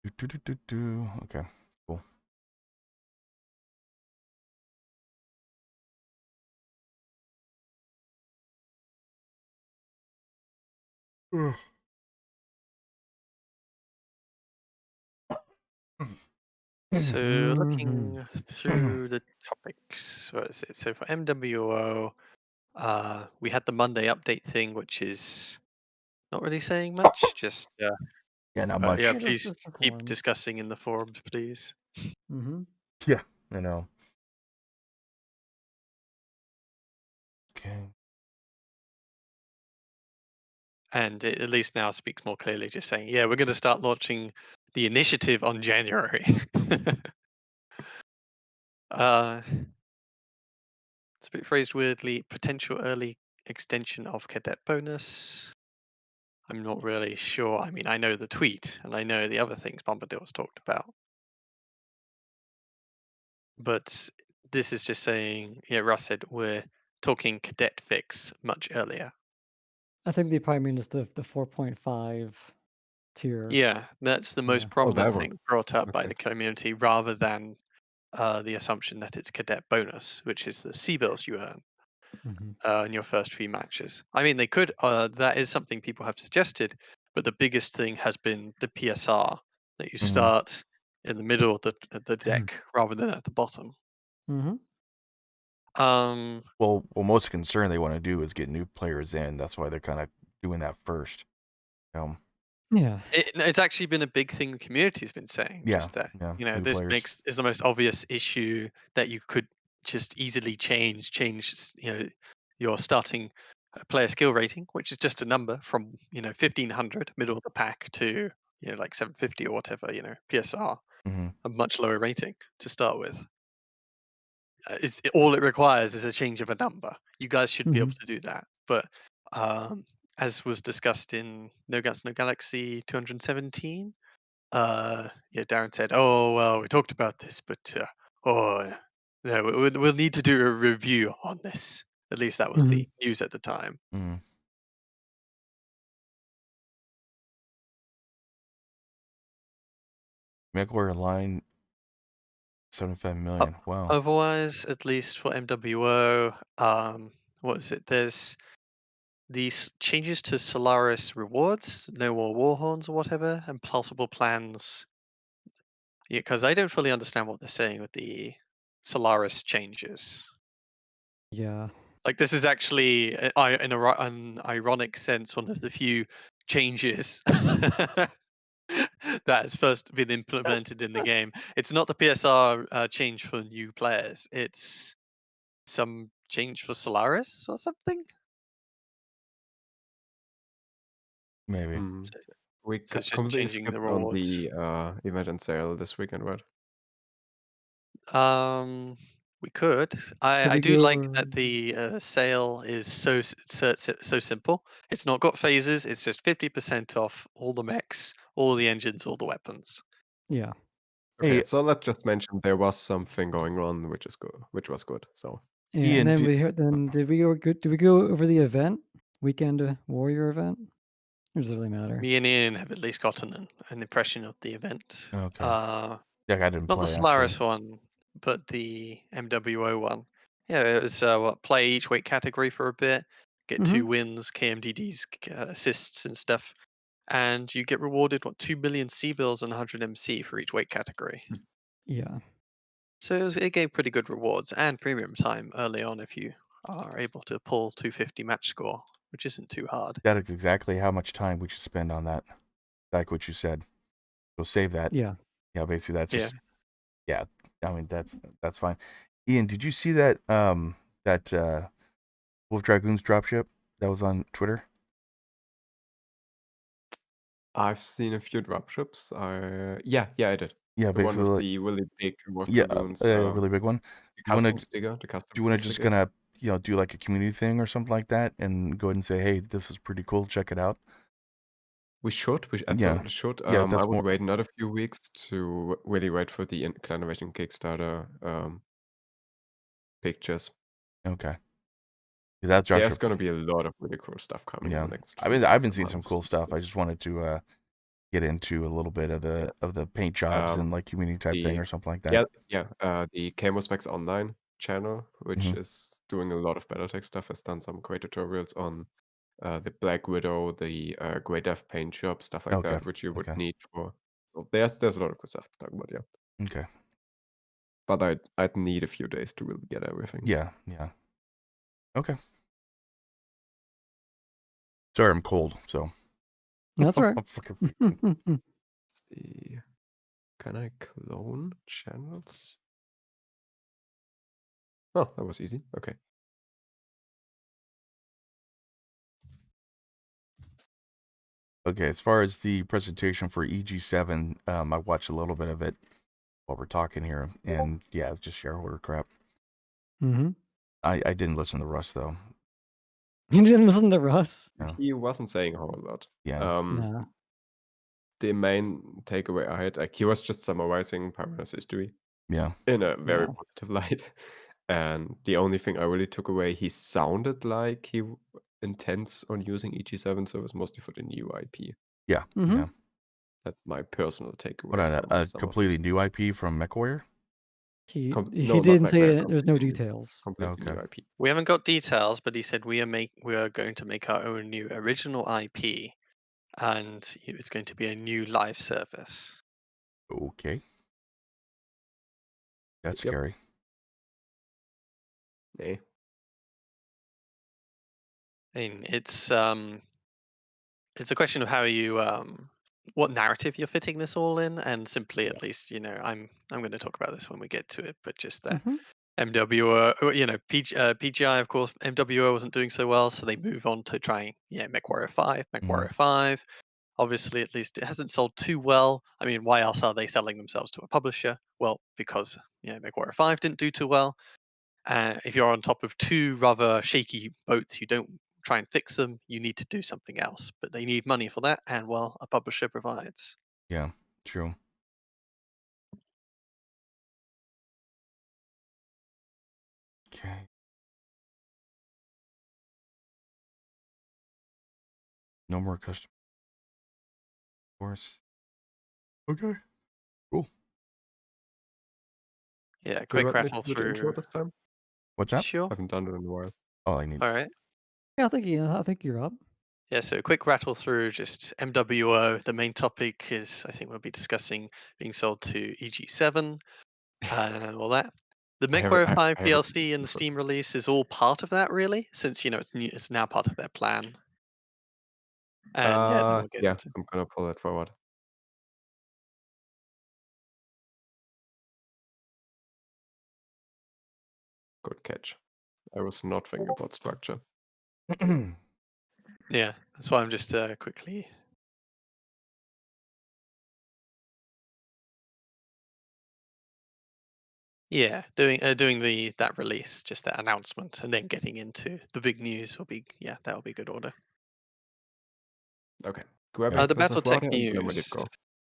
Okay, cool. So looking through the topics, what is it? So for MWO, we had the Monday update thing, which is not really saying much. Just Yeah, not yeah, much. Yeah, please just the keep forums. discussing in the forums, please. Mm-hmm. Yeah, I know. Okay. And it at least now speaks more clearly, just saying, yeah, we're going to start launching the initiative on January. uh, it's a bit phrased weirdly. Potential early extension of cadet bonus. I'm not really sure. I mean, I know the tweet and I know the other things Bombadil's talked about, but this is just saying, yeah, Russ said we're talking cadet fix much earlier. I think they probably mean is the 4.5 tier. Yeah, that's the Yeah. most Oh, prominent that one. thing brought up by Okay. the community rather than the assumption that it's cadet bonus, which is the C bills you earn Mm-hmm. in your first few matches. I mean, they could. That is something people have suggested, but the biggest thing has been the PSR that you Mm-hmm. start in the middle of the deck rather than at the bottom. Mm-hmm. Um, Well, most concern they want to do is get new players in. That's why they're kind of doing that first. Yeah. it's actually been a big thing the community's been saying. Yeah, Just that yeah, new this players. is the most obvious issue that you could just easily change. Your starting player skill rating, which is just a number from 1500 middle of the pack to like 750 or whatever. PSR, Mm-hmm. a much lower rating to start with. All it requires is a change of a number. You guys should be Mm-hmm. able to do that. But um, as was discussed in No Guts No Galaxy 217, yeah, Darren said, "Oh well, we talked about this, but oh no, we'll need to do a review on this." At least that was Mm-hmm. the news at the time. Mm-hmm. Megawatt line 75 O- million. Wow. Otherwise, at least for MWO, what is it? There's these changes to Solaris rewards, no more warhorns or whatever, and possible plans. Yeah, because I don't fully understand what they're saying with the Solaris changes. Yeah. Like this is actually, an ironic sense, one of the few changes that has first been implemented in the game. It's not the PSR change for new players. It's some change for Solaris or something. Maybe. Hmm. So, We so it's just completely changing the skipped on rewards. the event and sale this weekend, right? Um, we could. Did I we do like go? that the sale is so simple. It's not got phases. It's just 50% off all the mechs, all the engines, all the weapons. Yeah. Okay, Hey, so let's just mention there was something going on, which is good, which was good. So Yeah. And Ian, then we heard. Then did we go over the event weekend warrior event? It doesn't really matter. Me and Ian have at least gotten an impression of the event. okay. Yeah, I didn't Not the play actually. Solaris one, but the MWO one. Yeah, it was play each weight category for a bit, get Mm-hmm. 2 wins, KMDDs, assists and stuff, and you get rewarded 2 million C bills and 100 MC for each weight category. Yeah. So it gave pretty good rewards and premium time early on if you are able to pull 250 match score, which isn't too hard. That is exactly how much time we should spend on that. Like what you said. So save that. Yeah. Yeah, basically that's Yeah. just yeah. I mean that's fine. Ian, did you see that that Wolf Dragoons dropship that was on Twitter? I've seen a few dropships. Yeah, I did. Yeah, The one basically with like, the really big Wolf yeah, Dragoons, a really big one. the You wanna custom sticker, the do custom you wanna just sticker. gonna do like a community thing or something like that and go ahead and say, hey, this is pretty cool, check it out. We should. We Yeah. absolutely should. Yeah, I that's would more wait another few weeks to really wait for the Clan Invasion Kickstarter pictures. okay. 'Cause that There's dropship gonna be a lot of really cool stuff coming in yeah. the next I few mean I've weeks been and seeing some months. cool stuff. I just wanted to get into a little bit of the paint jobs and like community type thing The or something like that. the Camo Specs Online channel, which Mhm. is doing a lot of Battletech stuff, has done some great tutorials on the Black Widow, the Grey Death paint job, stuff like Okay. that, which you would Okay. need for. So there's a lot of good stuff to talk about, yeah. Okay. But I'd need a few days to really get everything. Yeah. Yeah. Okay. Sorry, I'm cold, so That's all right. I'm fucking freezing. Let's see. Can I clone channels? Oh, that was easy. Okay. Okay, as far as the presentation for EG7, I watched a little bit of it while we're talking here, and yeah, it's just shareholder crap. Mm-hmm. I didn't listen to Russ though. You didn't listen to Russ? No. He wasn't saying a whole lot. Yeah. No. The main takeaway I had, like, he was just summarizing Piranha's history Yeah. in a very Yeah. positive light. And the only thing I really took away, he sounded like he intends on using EG7 servers mostly for the new IP. Yeah. Mm-hmm. Yeah. That's my personal What takeaway from a some of completely these new things. IP from MechWarrior? He No, not didn't say McNish, it. There's no completely new. details. Completely Okay. new IP. We haven't got details, but he said we are going to make our own new original IP, and it's going to be a new live service. Okay. That's Yep. scary. Nay. I mean, it's a question of how you what narrative you're fitting this all in, and simply, Yeah. at least, I'm going to talk about this when we get to it, but just that Mm-hmm. MWO, PGI, of course, MWO wasn't doing so well, so they move on to trying, MechWarrior 5, MechWarrior 5. Obviously, at least it hasn't sold too well. I mean, why else are they selling themselves to a publisher? Well, because MechWarrior 5 didn't do too well. If you're on top of two rather shaky boats, you don't try and fix them. You need to do something else, but they need money for that, and well, a publisher provides. Yeah. True. Okay. No more custom. Of course. Okay. Cool. Yeah, You quick want me to rattle do the intro through. this time? What's that? Sure. I haven't done it in a while. Oh, I need. All right. Yeah, I think you're up. Yeah, so a quick rattle through just MWO. The main topic is, I think we'll be discussing being sold to EG7 and all that. The MechWarrior 5 I have a DLC and the Steam release is all part of that, really, since it's now part of their plan. And yeah, then we'll get yeah, into. I'm gonna pull that forward. Good catch. I was not thinking about structure. Yeah, that's why I'm just quickly. Yeah, doing that release, just that announcement, and then getting into the big news will be that'll be good order. Okay. Grab Yeah. a The glass of BattleTech water and then I'm ready news. to go.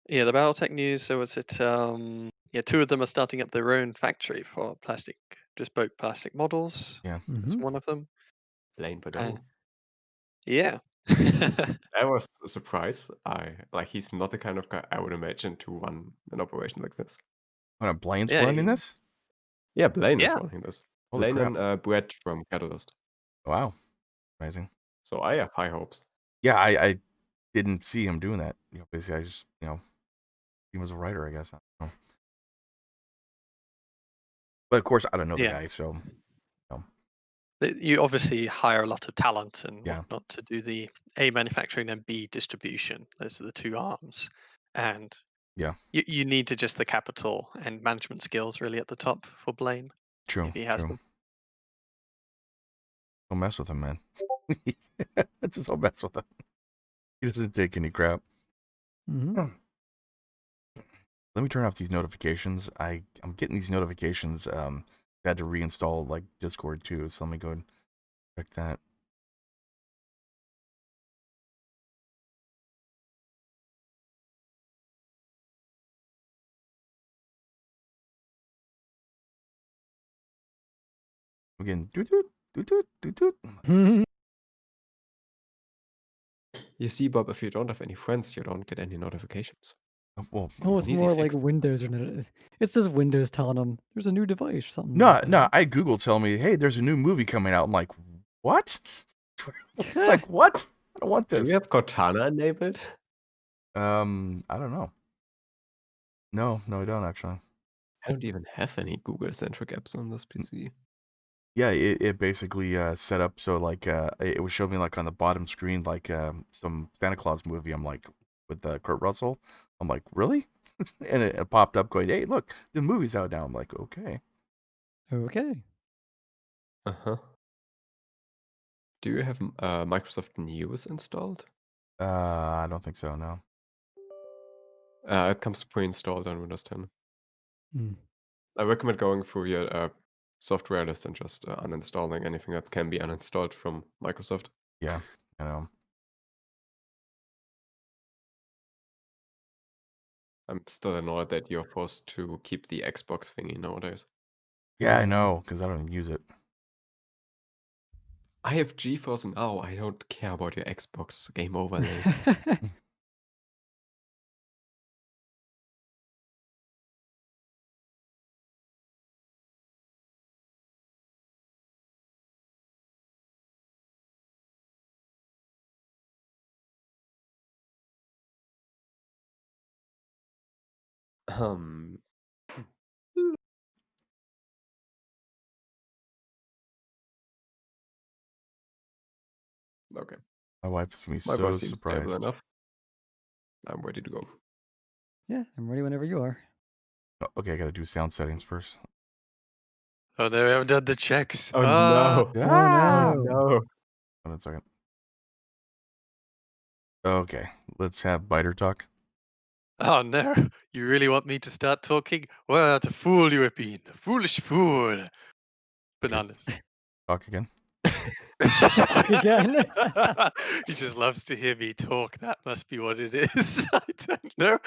Yeah, the BattleTech news. So was it? Two of them are starting up their own factory for bespoke plastic models. Yeah. That's Mm-hmm. one of them. Lane And Bedeau. yeah, That was a surprise. He's not the kind of guy I would imagine to run an operation like this. Blaine's yeah, running this? Yeah, Blaine is yeah. running this. Holy Blaine crap. and Brett from Catalyst. Wow. Amazing. So I have high hopes. Yeah, I didn't see him doing that. Basically, I just, he was a writer, I guess. I don't know. But of course, I don't know the Yeah. guy, so You obviously hire a lot of talent and yeah. whatnot to do the A manufacturing and B distribution. Those are the two arms. And Yeah. you need to just the capital and management skills really at the top for Blaine, True. if he has True. them. Don't mess with him, man. That's just don't mess with him. He doesn't take any crap. Mm-hmm. Let me turn off these notifications. I'm getting these notifications. I had to reinstall like Discord too, so let me go and check that. Again, doot doot doot doot doot doot. Mm-hmm. You see, Bob, if you don't have any friends, you don't get any notifications. Well, Oh, It's it's an easy more like fix. Windows or it says Windows telling them there's a new device or something no, like no. that. I Google tell me, hey, there's a new movie coming out. I'm like, what? It's like, what? I don't want Do this. you have Cortana enabled? I don't know. No, I don't actually. I don't even have any Google-centric apps on this PC. Yeah, it basically set up so like it would show me like on the bottom screen like some Santa Claus movie. I'm like with Kurt Russell. I'm like, really? And it popped up going, hey, look, the movie's out now. I'm like, okay. Okay. Uh-huh. Do you have Microsoft News installed? I don't think so. No. It comes pre-installed on Windows 10. Hmm. I recommend going through your software list and just uninstalling anything that can be uninstalled from Microsoft. Yeah, I know. I'm still annoyed that you're forced to keep the Xbox thingy nowadays. Yeah, I know because I don't even use it. I have GeForce Now. I don't care about your Xbox game overlay. um, okay. My wife is gonna be My so voice seems stable surprised. enough. I'm ready to go. Yeah, I'm ready whenever you are. Oh, okay, I gotta do sound settings first. Oh no, we haven't done the checks. Oh Ah, no! Oh Oh no. no! Hold on a second. Okay, let's have Biter talk. oh no. You really want me to start talking? What a fool you have been. A foolish fool. Bananas. Talk again. Talk again. He just loves to hear me talk. That must be what it is. I don't know.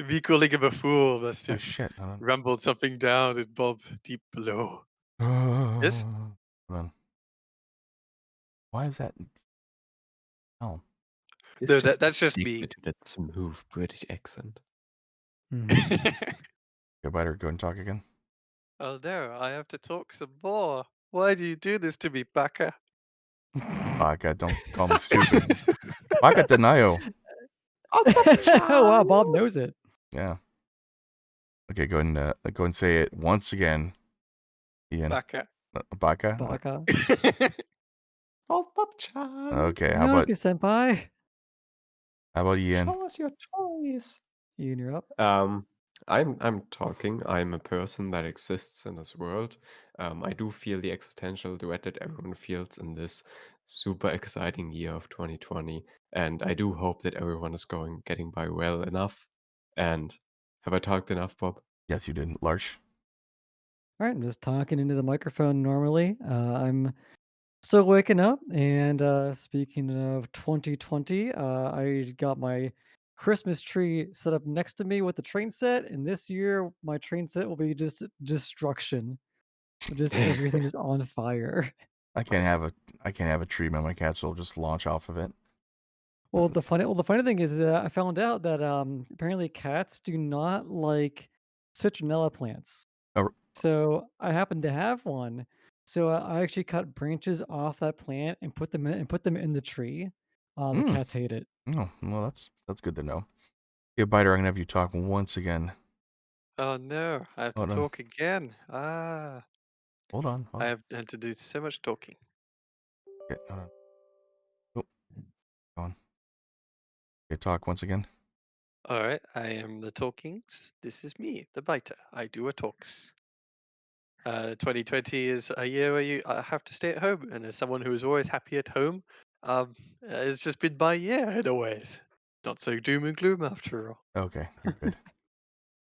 Me calling him a fool must Oh have shit! Hold rumbled something down in Bob deep below. on. Yes? Hold on. Why is that? Oh, He's No, just that's just me. addicted to that smooth British accent. Mhm. okay, Biter, go and talk again. Oh no, I have to talk some more. Why do you do this to me, Baka? Baka, don't call me stupid. Baka Denayo. Oh wow, Bob knows it. Yeah. Okay, go and say it once again, Ian. Baka. Baka. Baka. Oh, Bob-chan! Okay, Yosuke senpai. how about Ian? Show us your toys! Ian, you're up. I'm talking. I'm a person that exists in this world. I do feel the existential dread that everyone feels in this super exciting year of 2020, and I do hope that everyone is getting by well enough. And have I talked enough, Bob? Yes, you did, Larch. All right, I'm just talking into the microphone normally. I'm still waking up, and speaking of 2020, I got my Christmas tree set up next to me with the train set, and this year my train set will be just destruction. Just everything is on fire. I can't Nice. have a tree, but my cats will just launch off of it. Well, the funny thing is, I found out that apparently cats do not like citronella plants. Oh, So I happen to have one. So I actually cut branches off that plant and put them in the tree. The mm, cats hate it. oh, well, that's good to know. Okay, Biter, I'm gonna have you talk once again. Oh no, I have to Hold on, talk again. Ah, hold on, hold I on. have had to do so much talking. Okay, hold on. Oh, go on. Okay, talk once again. All right, I am the talkings. This is me, the biter. I do a talks. 2020 is a year where you have to stay at home, and as someone who is always happy at home, it's just been my year in a ways. Not so doom and gloom after all. Okay, you're good.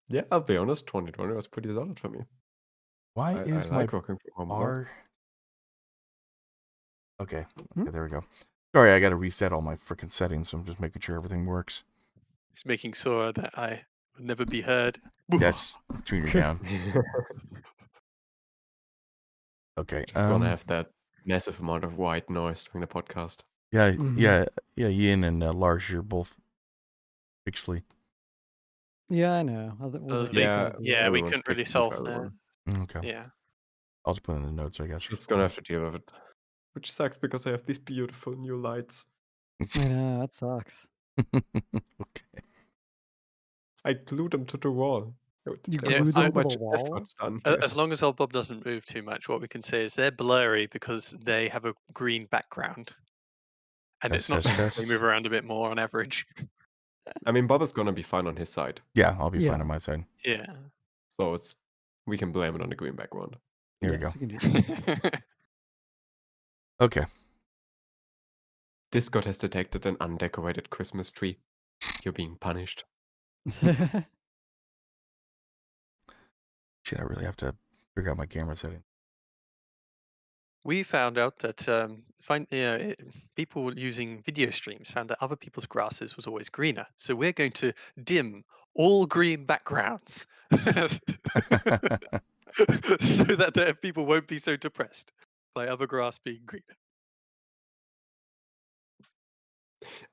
Yeah, I'll be honest, 2020 was pretty solid for me. Why I is my like working from home a lot. R? Okay, Hmm? there we go. Sorry, I got to reset all my freaking settings. So I'm just making sure everything works. It's making sure that I will never be heard. Yes, turn you down. Just Okay. gonna have that massive amount of white noise during the podcast. Yeah, Mhm. yeah. Ian and Lars, you're both pixely. Yeah, I know. Wasn't They, gonna try Yeah, to do yeah, it. we everyone's couldn't really pixely for solve that. everyone. Okay, Yeah. I'll just put it in the notes, I guess. Just gonna have to deal with it. Which sucks because I have these beautiful new lights. I know, that sucks. Okay. I glued them to the wall. You There Yeah, was glued so them to the much wall? effort done here. as long as old Bob doesn't move too much, what we can say is they're blurry because they have a green background, and it's not Test, they test. move around a bit more on average. I mean, Bob is gonna be fine on his side, Yeah, I'll be fine Yeah. on my side. Yeah. so we can blame it on the green background. Here we Yes, go. we can do that. Okay. Discord has detected an undecorated Christmas tree. You're being punished. Shit, I really have to figure out my camera setting. We found out that people using video streams found that other people's grasses was always greener. So we're going to dim all green backgrounds so that people won't be so depressed by other grass being greener.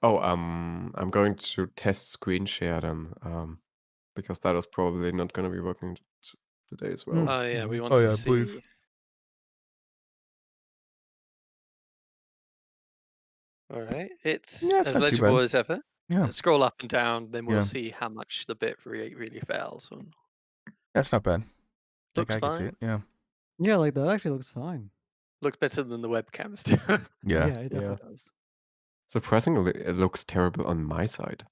Oh, I'm going to test screen share then, because that is probably not gonna be working today as well. Oh yeah, we Mhm. want Oh to yeah, please. see. All right, it's Yeah, it's as not too legible bad. as ever. Yeah, Scroll up and down, then we'll yeah, see how much the bit rate really fails. that's not bad. Like Looks I can see fine. it. Yeah, Yeah, like, that actually looks fine. Looks better than the webcams do. yeah. Yeah, it Yeah. definitely does. Surprisingly, it looks terrible on my side.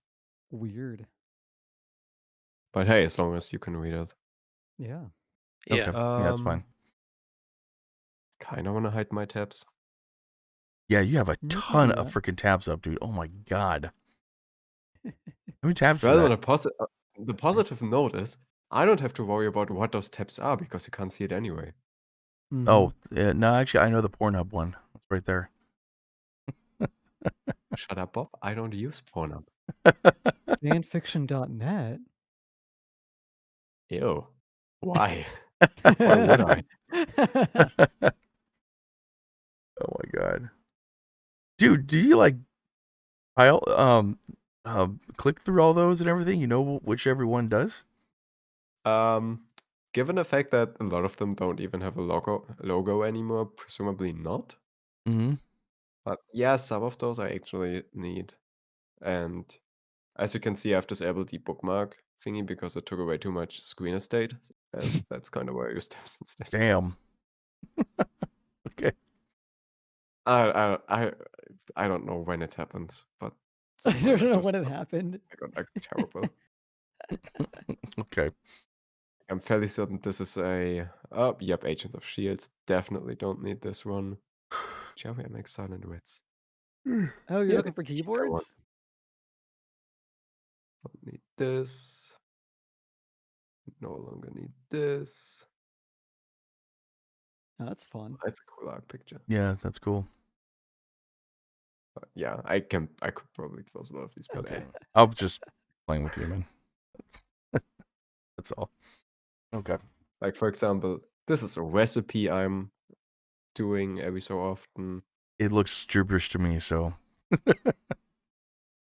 Weird. But hey, as long as you can read it. Yeah. Yeah. Okay. Yeah, that's fine. Kinda wanna hide my tabs. Yeah, you have a You can ton do of that. freaking tabs up, dude. Oh my god. How many tabs is Well, on that? a the positive note is, I don't have to worry about what those tabs are because you can't see it anyway. Oh, Mhm. no, actually, I know the Pornhub one. It's right there. Shut up, Bob. I don't use Pornhub. Fanfiction.net? Ew. Why? Why would I? Oh my god, dude, do you like pile click through all those and everything? You know which every one does? Given the fact that a lot of them don't even have a logo anymore, presumably not. Mm-hmm. But yeah, some of those I actually need. And as you can see, I've disabled the bookmark thingy because it took away too much screen estate, and that's kind of why I use tabs instead. Damn. Okay. I don't know when it happened, but I somewhere don't know just when it happened. I got like terrible. Okay. I'm fairly certain this is a oh yep, Agents of Shields. Definitely don't need this one. Shall we make silent wits? Oh, you're Yeah, looking for these I want. keyboards? Don't need this. No longer need this. Oh, that's fun. That's a cool art picture. Yeah, that's cool. But yeah, I could probably close a lot of these. But Okay. eh. I was just playing with you, man. That's all. Okay. Like for example, this is a recipe I'm doing every so often. It looks gibberish to me, so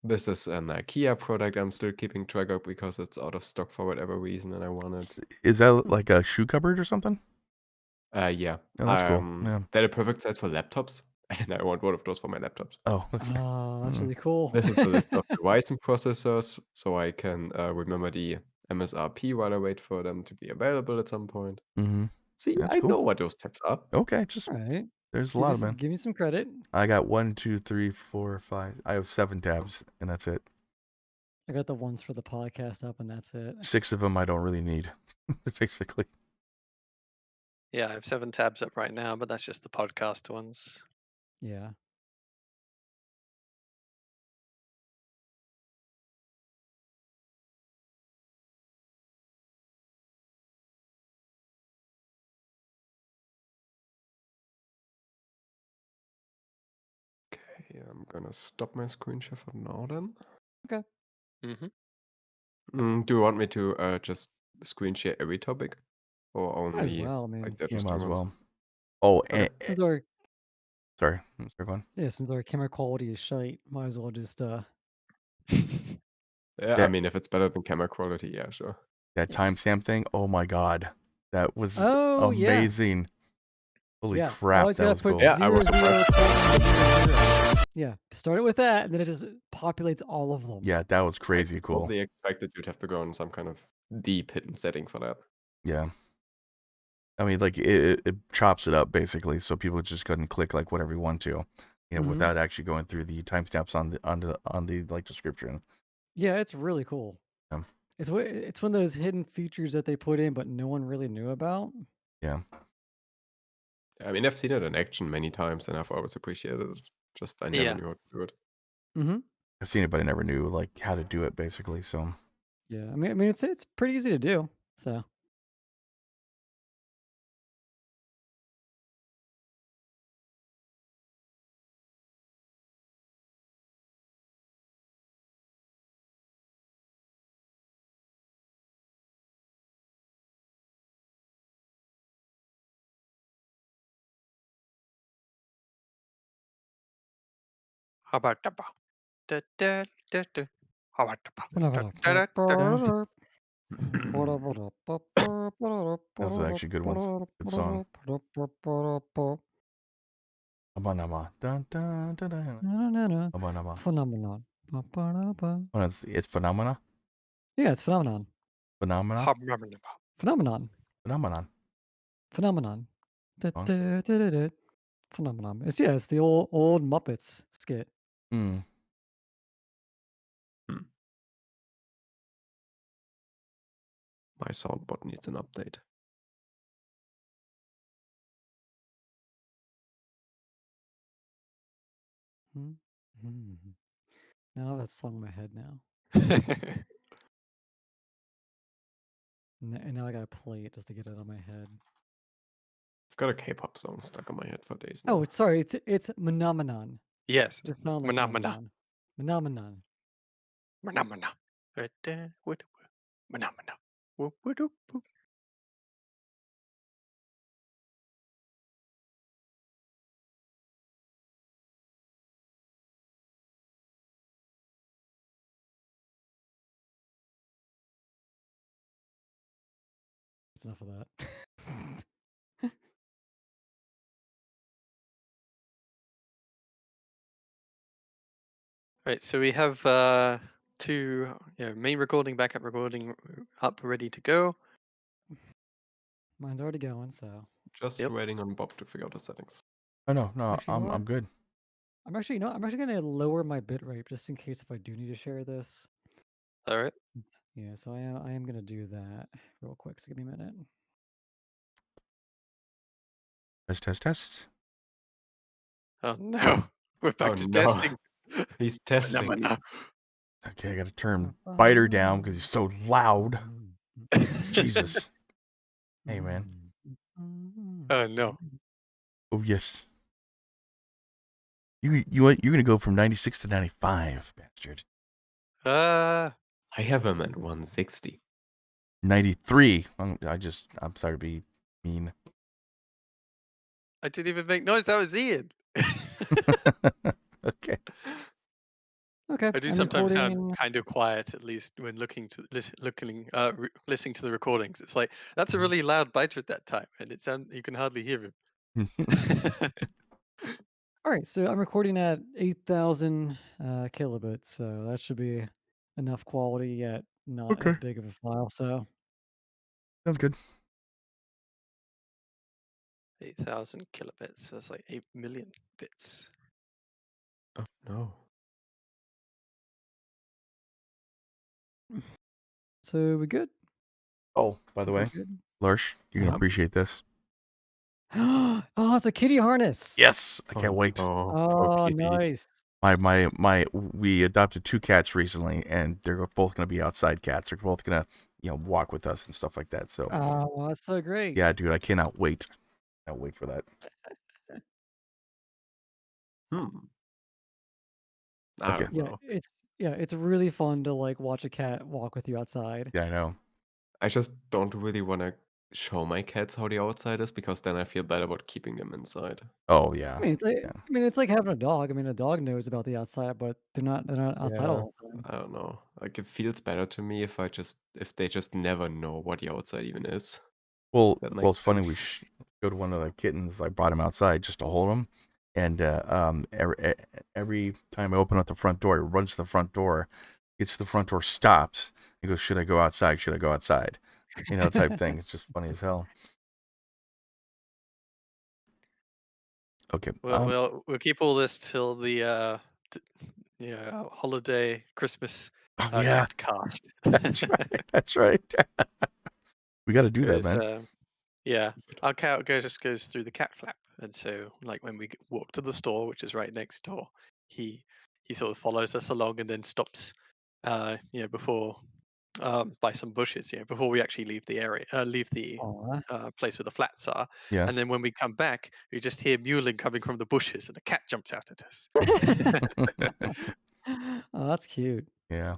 This is an IKEA product I'm still keeping track of because it's out of stock for whatever reason and I want it. is that like a shoe cupboard or something? Yeah. Oh, that's cool. Yeah. They're the perfect size for laptops, and I want one of those for my laptops. Oh, okay. Oh, that's Mm. really cool. This is the list of the Ryzen processors, so I can remember the MSRP while I wait for them to be available at some point. Mm-hmm. See, That's I cool. know what those tabs are. Okay, just All right. there's a lot, man. Give me some credit. I got 1, 2, 3, 4, 5. I have 7 tabs, and that's it. I got the ones for the podcast up, and that's it. 6 of them I don't really need, basically. Yeah, I have 7 tabs up right now, but that's just the podcast ones. Yeah. Okay, I'm gonna stop my screen share for now then. Okay. Do you want me to just screen share every topic? Or Might as only well. I like mean, the Yeah, might interesting as ones? well. Oh, Okay. since our Sorry, go on. Yeah, since our camera quality is shite, might as well just Yeah, I That mean, if it's better than camera quality, yeah, sure. that yeah. timestamp thing. Oh my god, that was Oh yeah. amazing. Holy Yeah. You crap, always that gotta was put cool. Yeah, I was 0, 0, surprised. colon, 0, 0. Yeah. Start it with that, and then it just populates all of them. Yeah, that was I crazy cool. totally expected you'd have to go in some kind of deep hidden setting for that. Yeah. I mean, like it chops it up basically, so people just go and click like whatever you want to, without actually going through the timestamps on the like description. Yeah, it's really cool. Yeah. It's one of those hidden features that they put in, but no one really knew about. Yeah. I mean, I've seen it in action many times, and I've always appreciated it. Just I never Yeah. knew how to do it. Mm-hmm. I've seen it, but I never knew like how to do it basically. So Yeah. I mean, it's pretty easy to do. So How about the bow? Da, da, da, da. How about the bow? Da, da, da, da. That's those are actually good ones. Good song. Abanama. Dun, dun, dun, dun. Abanama. Phenomenon. Oh, it's phenomena. Yeah, it's phenomenon. Phenomena. How about the bow? Phenomenon. Phenomenon. Phenomenon. Song. Phenomenon. It's the old Muppets skit. Hmm. Hmm. My soundboard needs an update. Now I have that song in my head now. And now I gotta play it just to get it on my head. I've got a K-pop song stuck in my head for days Oh, now. it's Phenomenon. Yes. Just sound like Phenomena. phenomenon. Phenomenon. Phenomena. Da, da, woo, da, woo. Phenomena. Woo, woo, doo, woo. That's enough of that. Right, so we have two main recording, backup recording up, ready to go. Mine's already going, so Just Yep. waiting on Bob to figure out the settings. Oh no, Actually, you know I'm what? good. I'm actually gonna lower my bitrate just in case if I do need to share this. All right. Yeah, so I am gonna do that real quick. So give me a minute. Test. Oh no, we're back Oh to no, testing. he's testing. Phenomena. Okay, I gotta turn Biter down because he's so loud. Jesus. Hey man. Oh no. Oh yes. You're gonna go from 96 to 95, bastard. Uh, I have him at 160. 93. I'm sorry to be mean. I didn't even make noise. That was Ian. Okay. Okay, I do I'm sometimes sound recording. kind of quiet, at least when listening to the recordings. It's like that's a really loud biter at that time, and you can hardly hear him. All right, so I'm recording at 8,000 kilobits, so that should be enough quality yet not Okay. as big of a file. So Sounds good. 8,000 kilobits. That's like 8 million bits. Oh no. so we good? Oh, by the Think we're way, good? Lurch, you're gonna Yeah. appreciate this. Oh, it's a kitty harness. Yes, I Oh can't wait. no. Poor Oh, kitties. nice. We adopted 2 cats recently, and they're both gonna be outside cats. They're both gonna, walk with us and stuff like that. So Oh, that's so great. yeah, dude, I cannot wait. Can't wait for that. I Okay. don't Yeah, know. it's really fun to like watch a cat walk with you outside. Yeah, I know. I just don't really want to show my cats how the outside is, because then I feel bad about keeping them inside. Oh yeah, I mean, it's like yeah. I mean, it's like having a dog. I mean, a dog knows about the outside, but they're not outside Yeah, all the time. I don't know. Like, it feels better to me if they just never know what the outside even is. Well, That well, makes it's funny. We sense. showed one of the kittens. I brought him outside just to hold him, and every time I open up the front door, he runs to the front door, gets to the front door, stops. He goes, "Should I go outside? Should I go outside?" Type thing. It's just funny as hell. Okay. We'll keep all this till the holiday Christmas Oh yeah, cat cast. that's right. That's right. We got to do that, Because man. yeah, our cat just goes through the cat flap, and so like when we walk to the store, which is right next door, he sort of follows us along and then stops, before by some bushes, before we actually leave the area, leave the Aw. place where the flats are, Yeah. and then when we come back, we just hear mewling coming from the bushes, and the cat jumps out at us. Oh, that's cute. Yeah.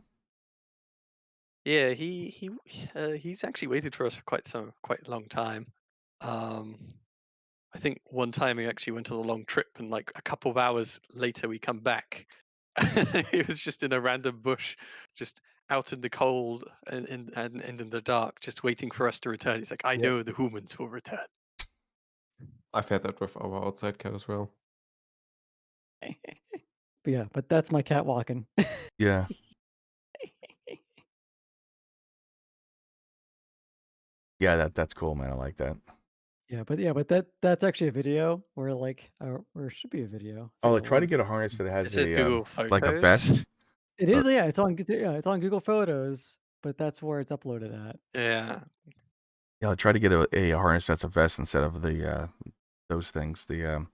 Yeah, he's actually waited for us for quite a long time. Um, I think one time we actually went on a long trip, and like a couple of hours later, we come back. He was just in a random bush, just out in the cold and in the dark, just waiting for us to return. He's like, I Yeah, know the humans will return. I've had that with our outside cat as well. But yeah, but that's my cat walking. Yeah. Yeah. That's cool, man. I like that. But that's actually a video where like or it should be a video. Let's Oh, take a like try to look. get a harness that It has says Google like a Photos. vest. It Or is, yeah, it's on Google Photos, but that's where it's uploaded at. Yeah, yeah, try to get a harness that's a vest instead of the those things, the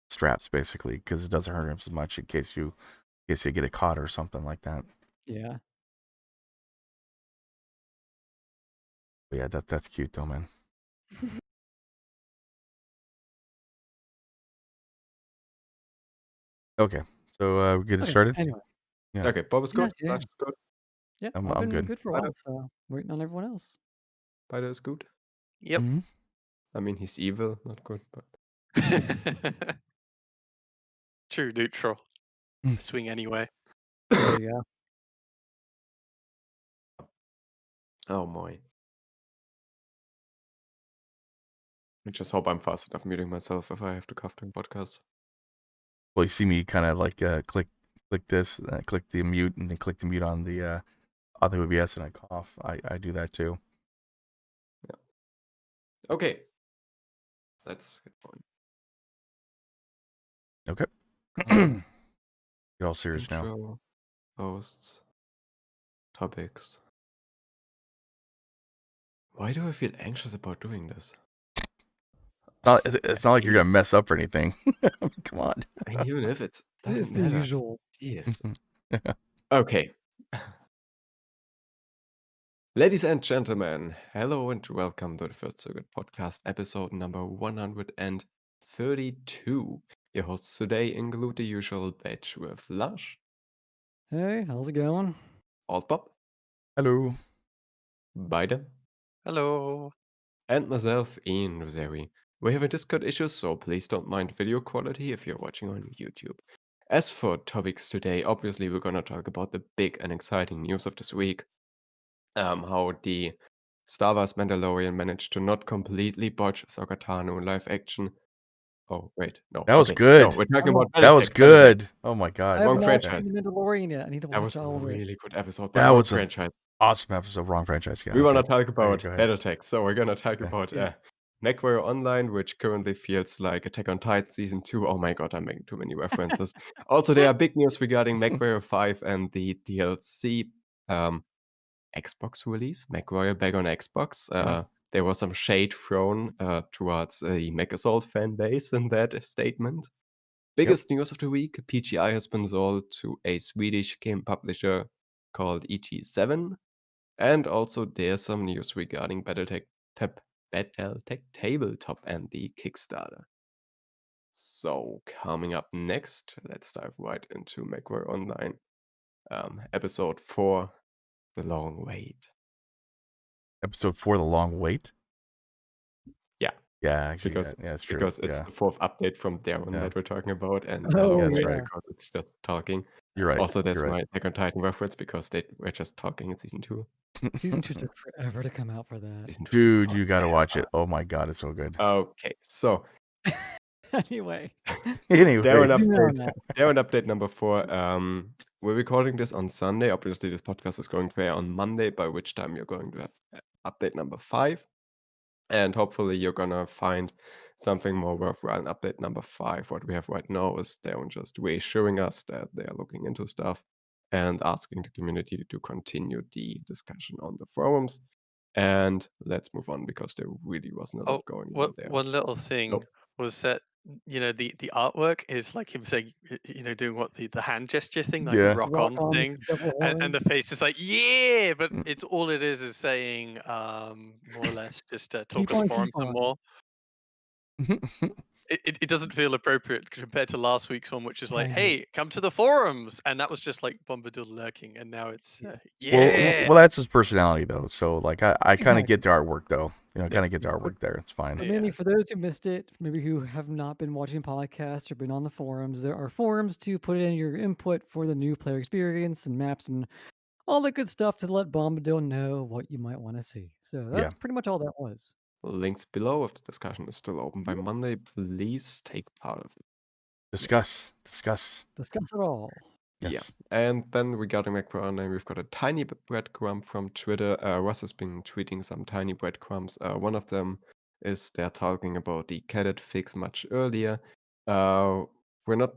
straps basically, because it doesn't hurt him as much in case you get it caught or something like that. Yeah. But yeah, that's cute though, man. Okay, so we get it Okay. started. Anyway, Yeah, Okay, Bob is yeah, good. yeah, Flash is good. yeah. I'm I've I'm been good. good for a Spider, while, so waiting on everyone else. Spider is good. yep. Hmm. I mean, he's evil, not good, but True neutral. Swing anyway. There you go. oh my. I just hope I'm fast enough muting myself if I have to cough during podcasts. Well, you see me kind of like click this, click the mute, and then click the mute on the OBS, and I cough. I do that too. Yeah. Okay. Let's get going. Okay. Um, Get all serious now. intro, hosts, topics. Why do I feel anxious about doing this? It's not like you're gonna mess up or anything. Come on. I mean, even if it It's doesn't the matter. usual. Jeez. Okay. Ladies and gentlemen, hello and welcome to the First Circuit Podcast, episode number 132. Your hosts today include the usual batch with Lush, Hey, how's it going? OldBob, Hello. Biden, Hello. and myself, Ian Roseri. We have a Discord issue, so please don't mind video quality if you're watching on YouTube. As for topics today, obviously we're gonna talk about the big and exciting news of this week. How the Star Wars Mandalorian managed to not completely botch Sokatano live action. Oh, wait, no. That was Okay, no, good. we're talking Oh, about That was Battletech. Battletech. good. Oh my god. I have Wrong not franchise. seen The Mandalorian yet. I need to That watch was a all of it. really good episode, but That wrong was an franchise. awesome episode. Wrong franchise. Yeah. We want to Okay. talk about Go ahead. Battletech, so we're gonna talk Okay. about Yeah. MechWarrior Online, which currently feels like Attack on Titan Season 2. Oh my god, I'm making too many references. Also, there are big news regarding MechWarrior 5 and the DLC Xbox release, MechWarrior back on Xbox. Yeah. There was some shade thrown towards the Mech Assault fan base in that statement. Biggest news of the week, PGI has been sold to a Swedish game publisher called EG7. And also there's some news regarding Battletech Tabletop and the Kickstarter. So coming up next, let's dive right into MechWarrior Online. Episode 4, The Long Wait. Episode 4, The Long Wait. Yeah, actually, because yeah, it's true. because it's Yeah, the fourth update from Darren yeah, that we're talking about, and Oh yeah, we that's know right. yeah, because it's just talking. You're right. Also, You're that's right. my Attack on Titan reference because they were just talking in season 2. season 2 took forever to come out for that. Season 2 took Dude, you gotta watch it. forever. Oh my god, it's so good. Okay, so Anyway, Darren Anyways, zoom in on update. that. Darren update number 4. We're recording this on Sunday. Obviously, this podcast is going to air on Monday, by which time you're going to have update number 5. And hopefully you're gonna find something more worthwhile in update number 5. What we have right now is Darren just reassuring us that they are looking into stuff and asking the community to continue the discussion on the forums. And let's move on because there really wasn't a Oh, lot going on what there. one little thing So was that the artwork is like him saying doing what the hand gesture thing, like the yeah. rock Rock on on with thing, the double and the horns. face is like yeah, but Mm. it's all it is saying more or less just talk Keep on the on, keep forum some on. more. It doesn't feel appropriate compared to last week's one, which is like, I know. hey, come to the forums, and that was just like Bombadil lurking, and now it's Well, yeah, that's his personality though. So like, I kind of Exactly. get the artwork though. yeah, Kind of get the But, artwork there. It's fine. but yeah. mainly for those who missed it, maybe who have not been watching podcasts or been on the forums, there are forums to put in your input for the new player experience and maps and all the good stuff to let Bombadil know what you might want to see. So Yeah. that's pretty much all that was. links below if the discussion is still open by Yep. Monday. Please take part of it. Yes. Discuss. Discuss. Discuss it all. Yeah. Yes. And then regarding Piranha, we've got a tiny breadcrumb from Twitter. Russ has been tweeting some tiny breadcrumbs. One of them is they're talking about the cadet fix much earlier. We're not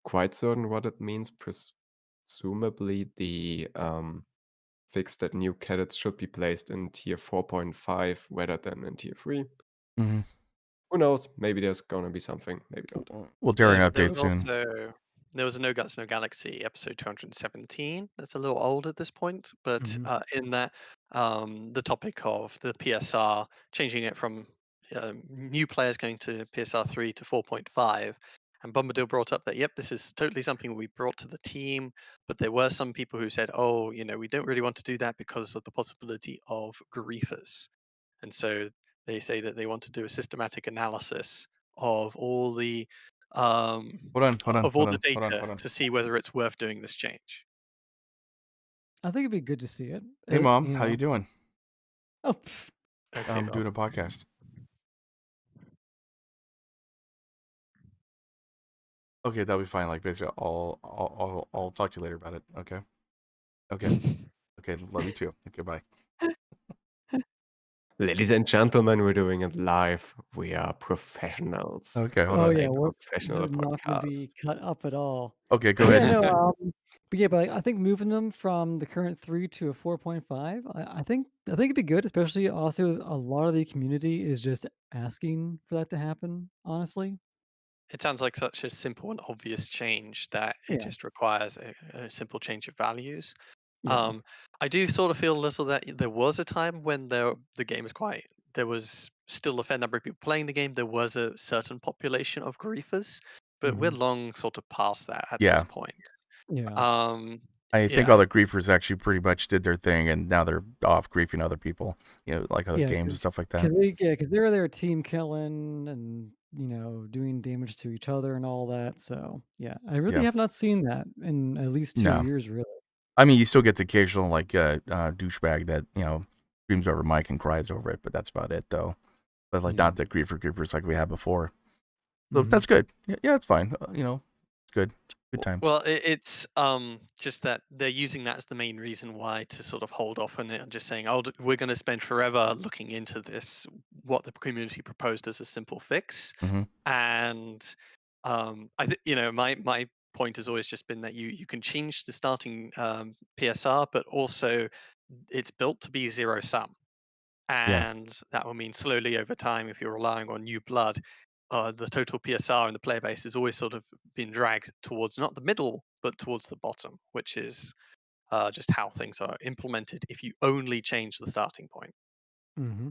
quite certain what it means. Presumably, the fix that new cadets should be placed in tier 4.5 rather than in tier 3. hmm Who knows? Maybe there's gonna be something, maybe not. Well, during There update was soon. also there was a No Guts No Galaxy episode 217. That's a little old at this point, but Mhm. in that the topic of the PSR changing it from new players going to PSR 3 to 4.5. And Bombadil brought up that, yep, this is totally something we brought to the team, but there were some people who said, oh, we don't really want to do that because of the possibility of griefers. And so they say that they want to do a systematic analysis of all the Hold on. Hold on. of all Hold the on. Hold on. data Hold on. to see whether it's worth doing this change. I think it'd be good to see it. Hey, mom. You How you know. doing? Oh, Okay. I'm doing a podcast. Okay, that'll be fine. Like basically, I'll talk to you later about it. Okay. Okay. Okay. Love you too. Okay. Bye. Ladies and gentlemen, we're doing it live. We are professionals. Okay. Hold oh This is on. yeah. a This professional is not going to podcast. be cut up at all. Okay. Go But yeah, ahead. no. But yeah, but I think moving them from the current 3 to a 4.5, I think it'd be good, especially also a lot of the community is just asking for that to happen. Honestly, It sounds like such a simple and obvious change that it yeah, just requires a simple change of values. yeah, I do sort of feel a little that there was a time when the game was quite. There was still a fair number of people playing the game. There was a certain population of griefers, but we're hmm long sort of past that at this Yeah. point. yeah, Um, I think yeah, all the griefers actually pretty much did their thing, and now they're off griefing other people. Like other yeah, games and stuff like that. because they were there team killing and doing damage to each other and all that. So yeah, I really Yeah. have not seen that in at least 2 No. years, really. I mean, you still get the occasional like douchebag that screams over mic and cries over it, but that's about it though. But like Yeah. not the griefers like we had before. So hmm that's good. Yeah, it's fine. It's good. It's good times. well, it's just that they're using that as the main reason why to sort of hold off on it and just saying, "Oh, we're going to spend forever looking into this, what the community proposed as a simple fix." hmm And I think my point has always just been that you can change the starting PSR, but also it's built to be zero sum, Yeah. and that will mean slowly over time, if you're relying on new blood, the total PSR and the player base has always sort of been dragged towards not the middle, but towards the bottom, which is just how things are implemented if you only change the starting point. hmm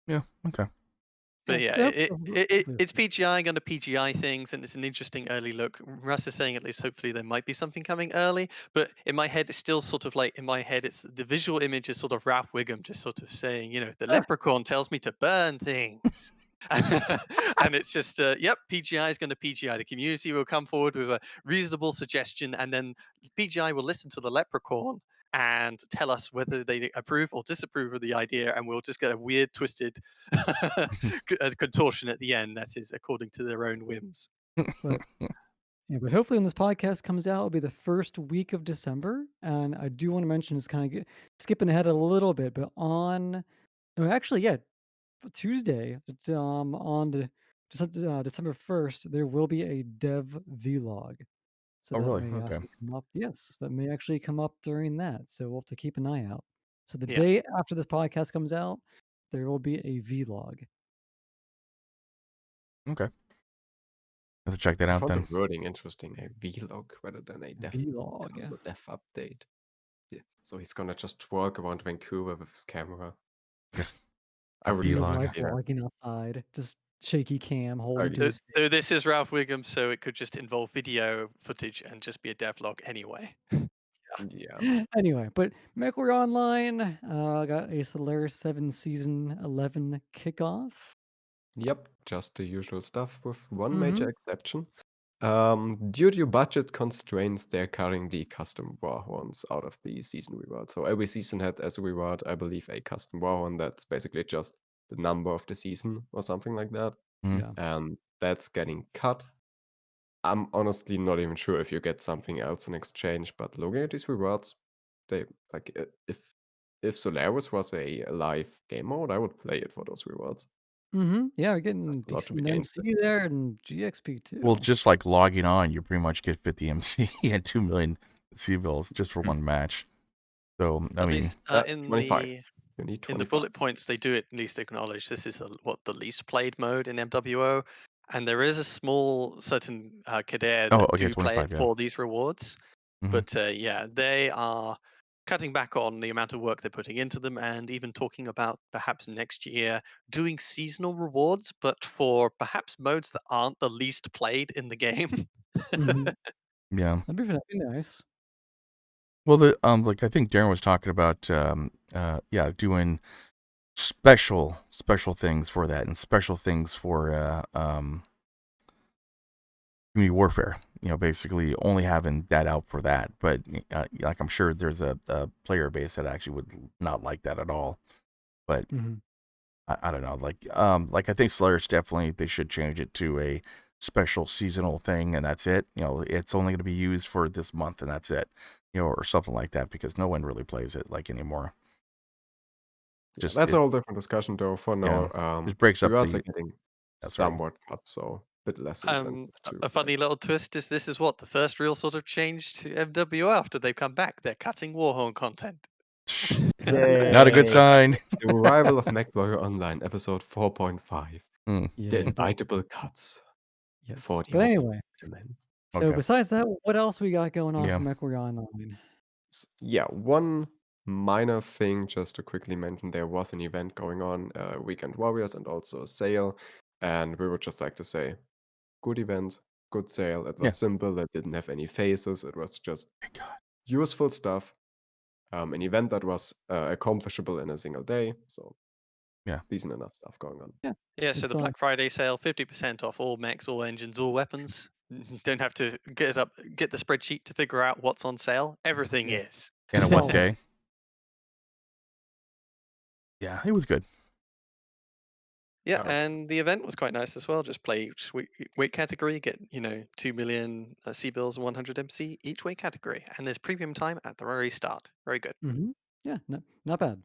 Yeah. Okay. Yeah, But yeah, because I hope, it's PGI going to PGI things, and it's an interesting early look. Russ is saying at least hopefully there might be something coming early, but in my head it's still sort of like in my head it's the visual image is sort of Ralph Wiggum just sort of saying, the leprechaun tells me to burn things. And it's just, yep, PGI is going to PGI. The community will come forward with a reasonable suggestion, and then PGI will listen to the leprechaun and tell us whether they approve or disapprove of the idea, and we'll just get a weird, twisted contortion at the end that is according to their own whims. But yeah, but hopefully when this podcast comes out, it'll be the first week of December. And I do want to mention it's kind of skipping ahead a little bit, but on no, actually, yeah, Tuesday, on December 1st, there will be a dev vlog. So Oh, that really? may Okay. actually come up. Yes, that may actually come up during that. So we'll have to keep an eye out. So the Yeah. day after this podcast comes out, there will be a vlog. Okay. Have to check that I out found the then. wording interesting, a vlog rather than a dev Vlog. podcast or dev update. Yeah. So he's gonna just walk around Vancouver with his camera. I A would Real love to vlog. life see that. vlogging outside, just shaky cam holding to Okay. his Though this is Ralph Wiggum, so it could just involve video footage and just be a devlog anyway. Yeah. Anyway, but MechWarrior Online got a Solaris 7 Season 11 kickoff. Yep. Just the usual stuff with one major Mm-hmm. exception. Due to budget constraints, they're cutting the custom warhorns out of the season reward. So every season had as a reward, I believe, a custom warhorn that's basically just the number of the season or something like that. Mm. Yeah. And that's getting cut. I'm honestly not even sure if you get something else in exchange, but looking at these rewards, they like if Solaris was a live game mode, I would play it for those rewards. Mm-hmm. Yeah, we're There's getting a lot to decent be gained. MC there and GXP Well, too. just like logging on, you pretty much get 50 MC and 2 million C bills just for one match. So, I At mean, least in 25. the You need in the 25. bullet points, they do at least acknowledge this is what the least played mode in MWO, and there is a small certain cadet oh, that okay, do play 25, it yeah. for these rewards. Mhm. But yeah, they are cutting back on the amount of work they're putting into them, and even talking about perhaps next year doing seasonal rewards, but for perhaps modes that aren't the least played in the game. Mm-hmm. Yeah. That'd be nice. Well, like I think Darren was talking about, yeah, doing special things for that and special things for, community warfare. You know, basically only having that out for that. But like I'm sure there's a player base that actually would not like that at all. But Mm-hmm. I don't know. Like I think Slayers definitely they should change it to a special seasonal thing, and that's it. You know, it's only going to be used for this month, and that's it. You know, or something like that, because no one really plays it like anymore. Yeah, Just that's it, a whole different discussion though. For yeah, now, just breaks up rewards are the. getting That's right. somewhat cut, so a bit less incentive to A funny little twist is this is what the first real sort of change to MWO after they've come back. They're cutting Warhorn content. Not a good Yay! sign. The Arrival of MechWarrior Online, episode 4.5. Hmm. The Yeah. inevitable cuts for Yes. the But hopeful anyway, gentlemen. so Okay. besides that, what else we got going on Yeah. for MechWarrior Online? Yeah, one minor thing just to quickly mention, there was an event going on, Weekend Warriors, and also a sale, and we would just like to say, good event, good sale. It Yeah. was simple, it didn't have any phases, it was just Thank God. useful stuff. An event that was accomplishable in a single day, so Yeah. decent enough stuff going on. Yeah. Yeah, so It's the Black Friday sale, 50% off all mechs, all engines, all weapons. You don't have to get the spreadsheet to figure out what's on sale. Everything Yeah. is. And on it's what all day? Yeah, it was good. Yeah, Um, and the event was quite nice as well. Just play each weight category, get 2 million C bills and 100 MC each weight category, and there's premium time at the very start. Very good. Mm-hmm. Yeah, not bad.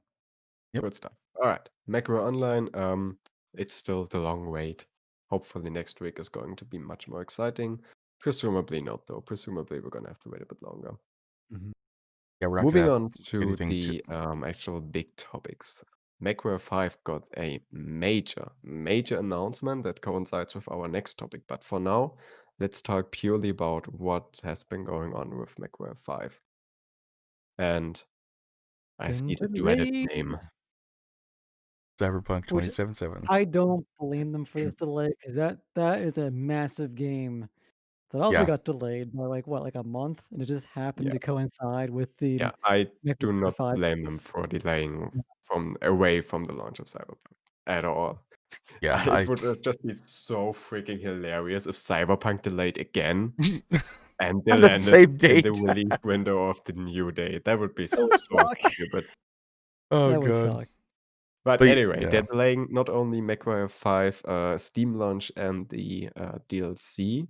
Yep. Good stuff. All right, Macro Online. It's still the long wait. Hopefully next week is going to be much more exciting. Presumably not, though. Presumably we're gonna have to wait a bit longer. Mm-hmm. Yeah, we're not Moving gonna on have to anything to. the actual big topics. Macro 5 got a major announcement that coincides with our next topic. But for now, let's talk purely about what has been going on with Macro 5. And I Been see the dreaded delayed, name. Cyberpunk which 2077. I don't blame them for this delay because that is a massive game that also Yeah. got delayed by like a month, and it just happened Yeah. to coincide with the Yeah, I Mech do Warrior not 5 blame them release. for delaying Yeah. from away from the launch of Cyberpunk at all. Yeah, It would just be so freaking hilarious if Cyberpunk delayed again and they on the landed same in the date. release window of the new day. That would be That would so suck. stupid. Oh That would god. suck. But But anyway, yeah. they're delaying not only MechWarrior 5 Steam launch and the DLC,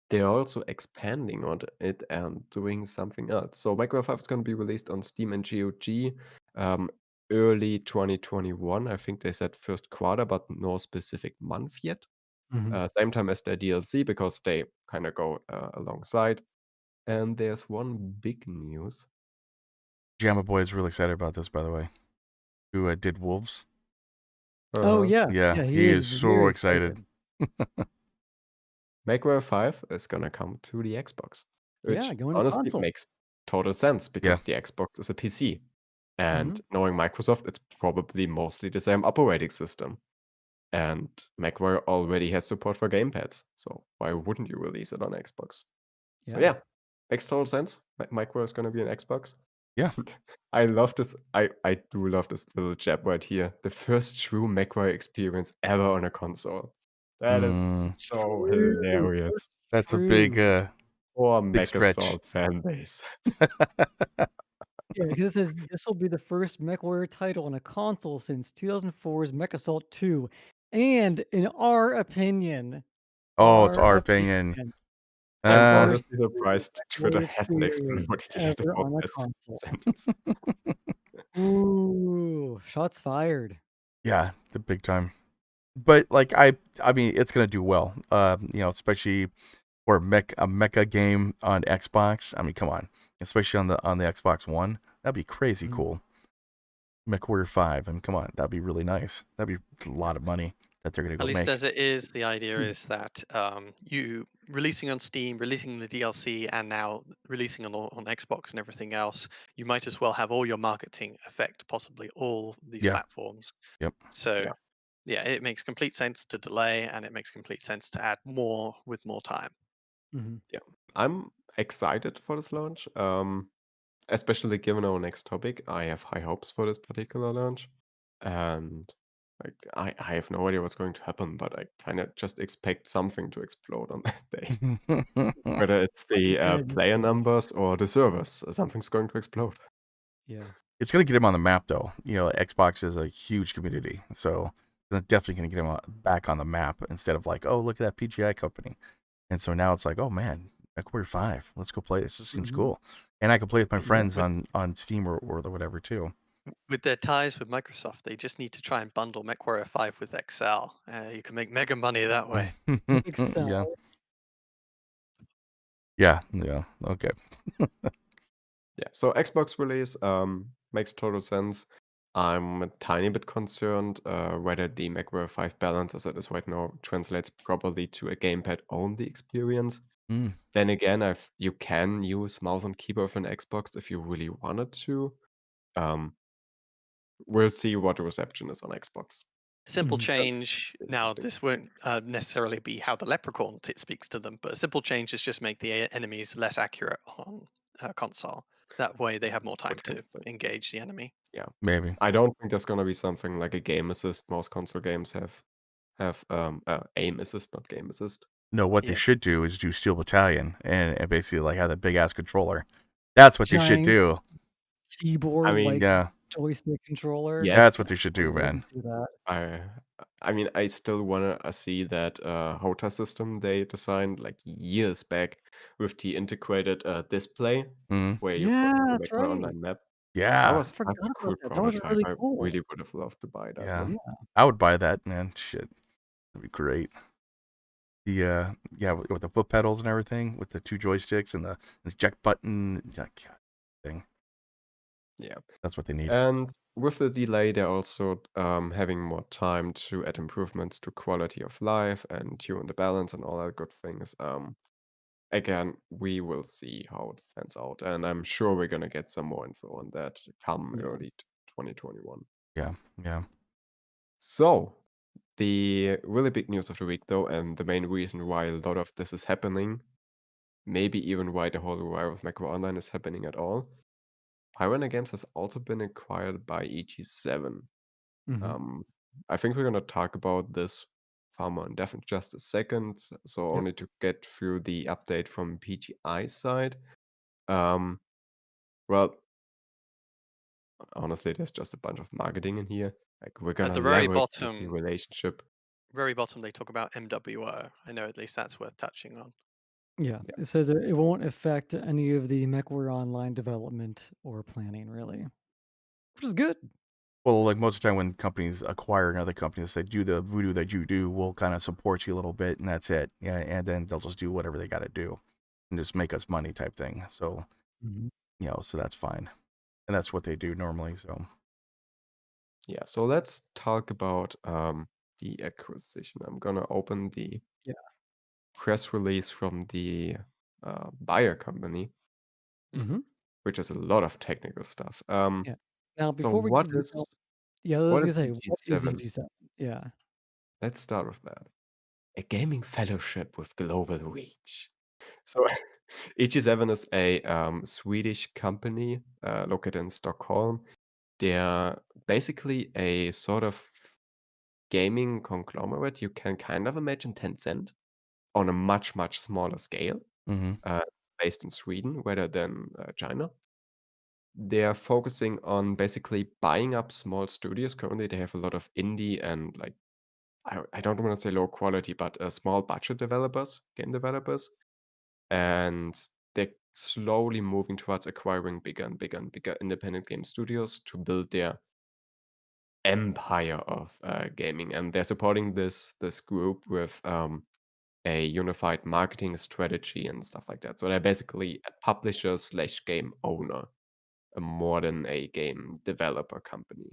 they're also expanding on it and doing something else. So MechWarrior 5 is going to be released on Steam and GOG um, early 2021. I think they said first quarter, but no specific month yet. Mhm. Same time as their DLC because they kind of go alongside. And there's one big news. Jamma Boy is really excited about this, by the way. Who did Wolves? Oh, Uh-huh. yeah. Yeah, Yeah, he he is is so very excited. excited. MechWarrior 5 is gonna come to the Xbox, Yeah, which going to honestly console. makes total sense Yeah. because the Xbox is a PC. And Mhm. knowing Microsoft, it's probably mostly the same operating system. And MechWarrior already has support for gamepads, so why wouldn't you release it on Xbox? So Yeah. yeah, makes total sense. MechWarrior is gonna be an Xbox. Yeah. And I love this. I do love this little jab right here. The first true MechWarrior experience ever on a console. That is Mm, so True. hilarious. that's a big True. Poor big stretch. MechAssault fan base. Yeah, because it says this will be the first MechWarrior title on a console since 2004's MechAssault 2. And in Oh, it's our our opinion. opinion, the I'm Uh first honestly true surprised Twitter MechWarrior hasn't experience exploded yet ever about on a this console. sentence. Ooh, shots fired. yeah, the big time. But like I mean it's gonna do well. Especially for a mecha game on Xbox. I mean, come on. Especially on the Xbox One. That'd be crazy Mhm. cool. MechWarrior 5. I mean, come on, that'd be really nice. That'd be a lot of money that they're gonna At go least make. as it is, the idea Hmm. is that you releasing on Steam, releasing the DLC, and now releasing on Xbox and everything else, you might as well have all your marketing affect possibly all these Yeah. platforms. Yep. So Yeah. yeah, it makes complete sense to delay, and it makes complete sense to add more with more time. Mhm. Yeah. I'm excited for this launch. Especially given our next topic. I have high hopes for this particular launch. And like I have no idea what's going to happen, but I kind of just expect something to explode on that day. Whether it's I can the kinda do player that. numbers or the servers, something's going to explode. Yeah. It's gonna get him on the map though. Xbox is a huge community, so definitely gonna get him back on the map instead of like, oh, look at that PGI company. And so now it's like, oh man, MechWarrior 5, let's go play this. This seems Mhm. cool, and I can play with my Yeah. friends on Steam or the whatever too. With their ties with Microsoft, they just need to try and bundle MechWarrior 5 with Excel. You can make mega money that way. Yeah, Excel. yeah. Okay. Yeah. So Xbox release makes total sense. I'm a tiny bit concerned whether the MechWarrior 5 balance as it is right now translates properly to a gamepad only experience. Mm. Then again, you can use mouse and keyboard for an Xbox if you really wanted to. Um, we'll see what the reception is on Xbox. Simple Mhm. It's gonna change. be Now, interesting. this won't necessarily be how the leprechaun speaks to them, but a simple change is just make the enemies less accurate on console. That way, they have more time Good to gameplay. engage the enemy. Yeah. Maybe. I don't think there's gonna be something like a game assist. Most console games have aim assist, not game assist. No, what they Yeah, should do is do Steel Battalion and basically like have that big ass controller. That's what they should Giant do. I keyboard mean, like Yeah, joystick controller. yes, that's what they should I do, would love to man. see that. I I still wanna see that HOTA system they designed like years back with the integrated display Mm. where you Yeah, could that's make an right. online map. That Yeah, I was such forgot a about cool that. That was prototype. really I cool. really would have loved to buy that yeah. one. Yeah. I would buy that, man. Shit, that'd be great. The yeah, with the foot pedals and everything, with the two joysticks and the eject button, like, thing. Yeah. That's what they need. And with the delay, they're also having more time to add improvements to quality of life and tune the balance and all that good things. Again, we will see how it pans out, and I'm sure we're gonna get some more info on that come Yeah. early 2021. Yeah, yeah. So, the really big news of the week, though, and the main reason why a lot of this is happening, maybe even why the whole revival of Macro Online is happening at all, Piranha Games has also been acquired by EG7. Mhm. Um, I think we're gonna talk about this far more in depth in just a second. So Yep. only to get through the update from PGI side. Um, well, honestly, there's just a bunch of marketing in here. Like we're At gonna the very leverage this new bottom, relationship. they talk about MWO. I know at least that's worth touching on. Yeah. Yeah. It says it won't affect any of the MechWarrior Online development or planning, really, which is good. Well, like most of the time when companies acquire another company, they say, do the voodoo that you do. We'll kind of support you a little bit, and that's it. Yeah, and then they'll just do whatever they got to do and just make us money type thing. So, Mhm. so that's fine. And that's what they do normally. So, Yeah. So let's talk about the acquisition. I'm gonna open the Yeah. press release from the buyer company, Mhm. Mhm. which is a lot of technical stuff. Yeah. Now, So before we get what to detail, is yeah, I was what gonna is say, what is EG7? EG7? Yeah. Let's start with that. A gaming fellowship with global reach. So EG7 is a Swedish company located in Stockholm. They're basically a sort of gaming conglomerate. You can kind of imagine Tencent on a much, much smaller scale, mm-hmm. uh, based in Sweden rather than China. They're focusing on basically buying up small studios. Currently, they have a lot of indie and like I don't want to say low quality, but small budget developers, game developers, and they're slowly moving towards acquiring bigger and bigger and bigger independent game studios to build their empire of gaming. And they're supporting this group with a unified marketing strategy and stuff like that. So they're basically a publisher slash game owner, more than a game developer company.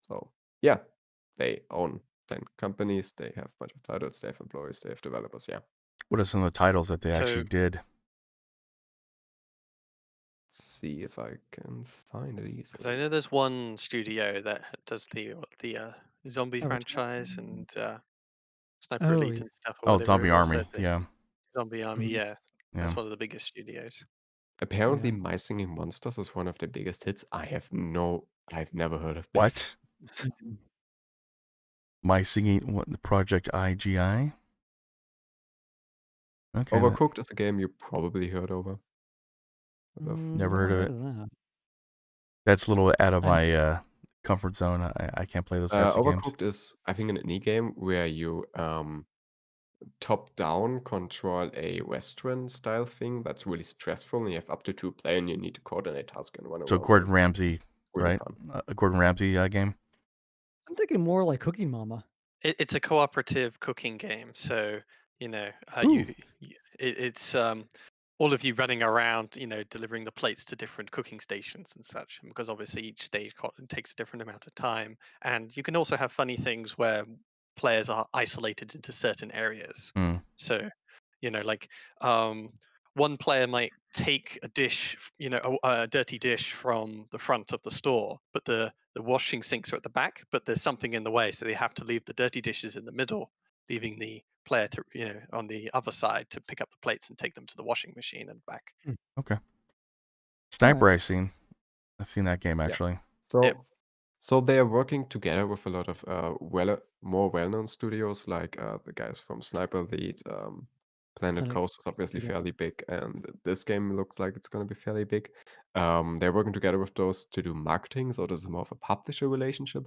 So yeah, they own 10 companies. They have a bunch of titles. They have employees. They have developers. Yeah. What are some of the titles that they actually So did? Let's see if I can find it because I easily. know there's one studio that does the zombie Oh, franchise and Sniper oh, Elite yeah. and stuff or Oh, whatever Zombie it was. Army. The Yeah. Zombie Army, Mhm. yeah, Yeah. that's one of the biggest studios. Apparently, Yeah. My Singing Monsters is one of the biggest hits. I've never heard of this. What? Same. My singing, what, the Project IGI? Okay. Overcooked is a game you probably heard of. Never heard Never of heard it. of that. That's a little out of I my comfort zone. I can't play those types of games. Overcooked is, I think, an indie game where you top down control a restaurant style thing that's really stressful, and you have up to 2 players, and you need to coordinate tasks and run So around, Gordon and Ramsay, really right? fun. A Gordon Ramsay game. I'm thinking more like Cooking Mama. It's a cooperative cooking game, so you know Ooh. it's all of you running around, delivering the plates to different cooking stations and such. Because obviously each stage takes a different amount of time, and you can also have funny things where players are isolated into certain areas. Mm. So like um, one player might take a dish, a dirty dish from the front of the store, but the washing sinks are at the back, but there's something in the way, so they have to leave the dirty dishes in the middle, leaving the player to on the other side to pick up the plates and take them to the washing machine and back. Hmm. Okay. All right. Sniper, I've seen that game Yeah. actually. Yep. So they are working together with a lot of more well-known studios, like the guys from Sniper Elite. Planet Planet. Coast is obviously Yeah. fairly big, and this game looks like it's going to be fairly big. They're working together with those to do marketing, so this is more of a publisher relationship.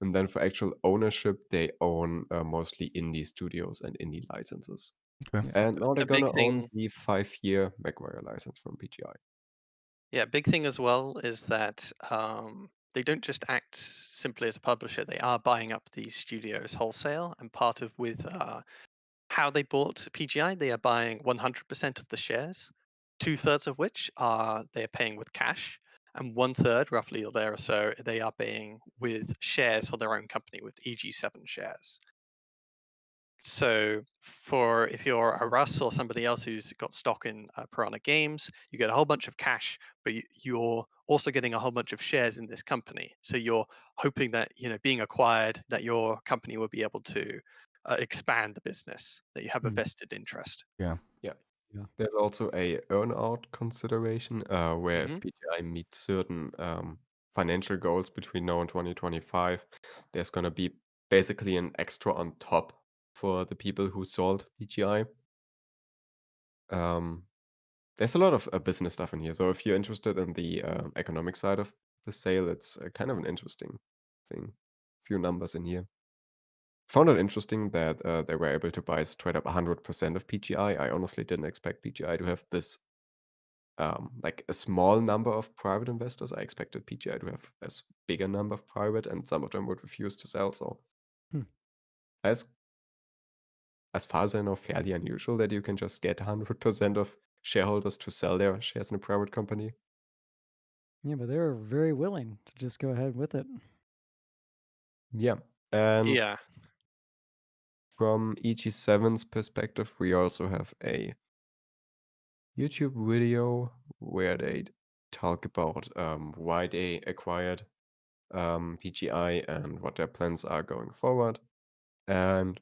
And then for actual ownership, they own mostly indie studios and indie licenses. Okay. Yeah. And now they're A big gonna own thing, the 5-year McGuire license from PGI. yeah, big thing as well is that they don't just act simply as a publisher; they are buying up these studios wholesale, and part of with how they bought PGI, they are buying 100% of the shares, two-thirds of which are they're paying with cash, and one-third, roughly or there or so, they are paying with shares for their own company with EG7 shares. So, for if you're a Russ or somebody else who's got stock in Piranha Games, you get a whole bunch of cash, but you're also getting a whole bunch of shares in this company. So you're hoping that being acquired, that your company will be able to expand the business, that you have a Mm. vested interest. Yeah. Yeah. Yeah. There's also a earn-out consideration, where if Hmm. PGI meets certain financial goals between now and 2025, there's gonna be basically an extra on top for the people who sold PGI. Um, there's a lot of business stuff in here. So if you're interested in the economic side of the sale, it's kind of an interesting thing. Few numbers in here. Found it interesting that they were able to buy straight up 100% of PGI. I honestly didn't expect PGI to have this like a small number of private investors. I expected PGI to have a bigger number of private, and some of them would refuse to sell. So Hmm. as as far as I know, fairly unusual that you can just get 100% of shareholders to sell their shares in a private company. Yeah, but they're very willing to just go ahead with it. Yeah. And Yeah. from EG7's perspective, we also have a YouTube video where they talk about why they acquired PGI and what their plans are going forward. And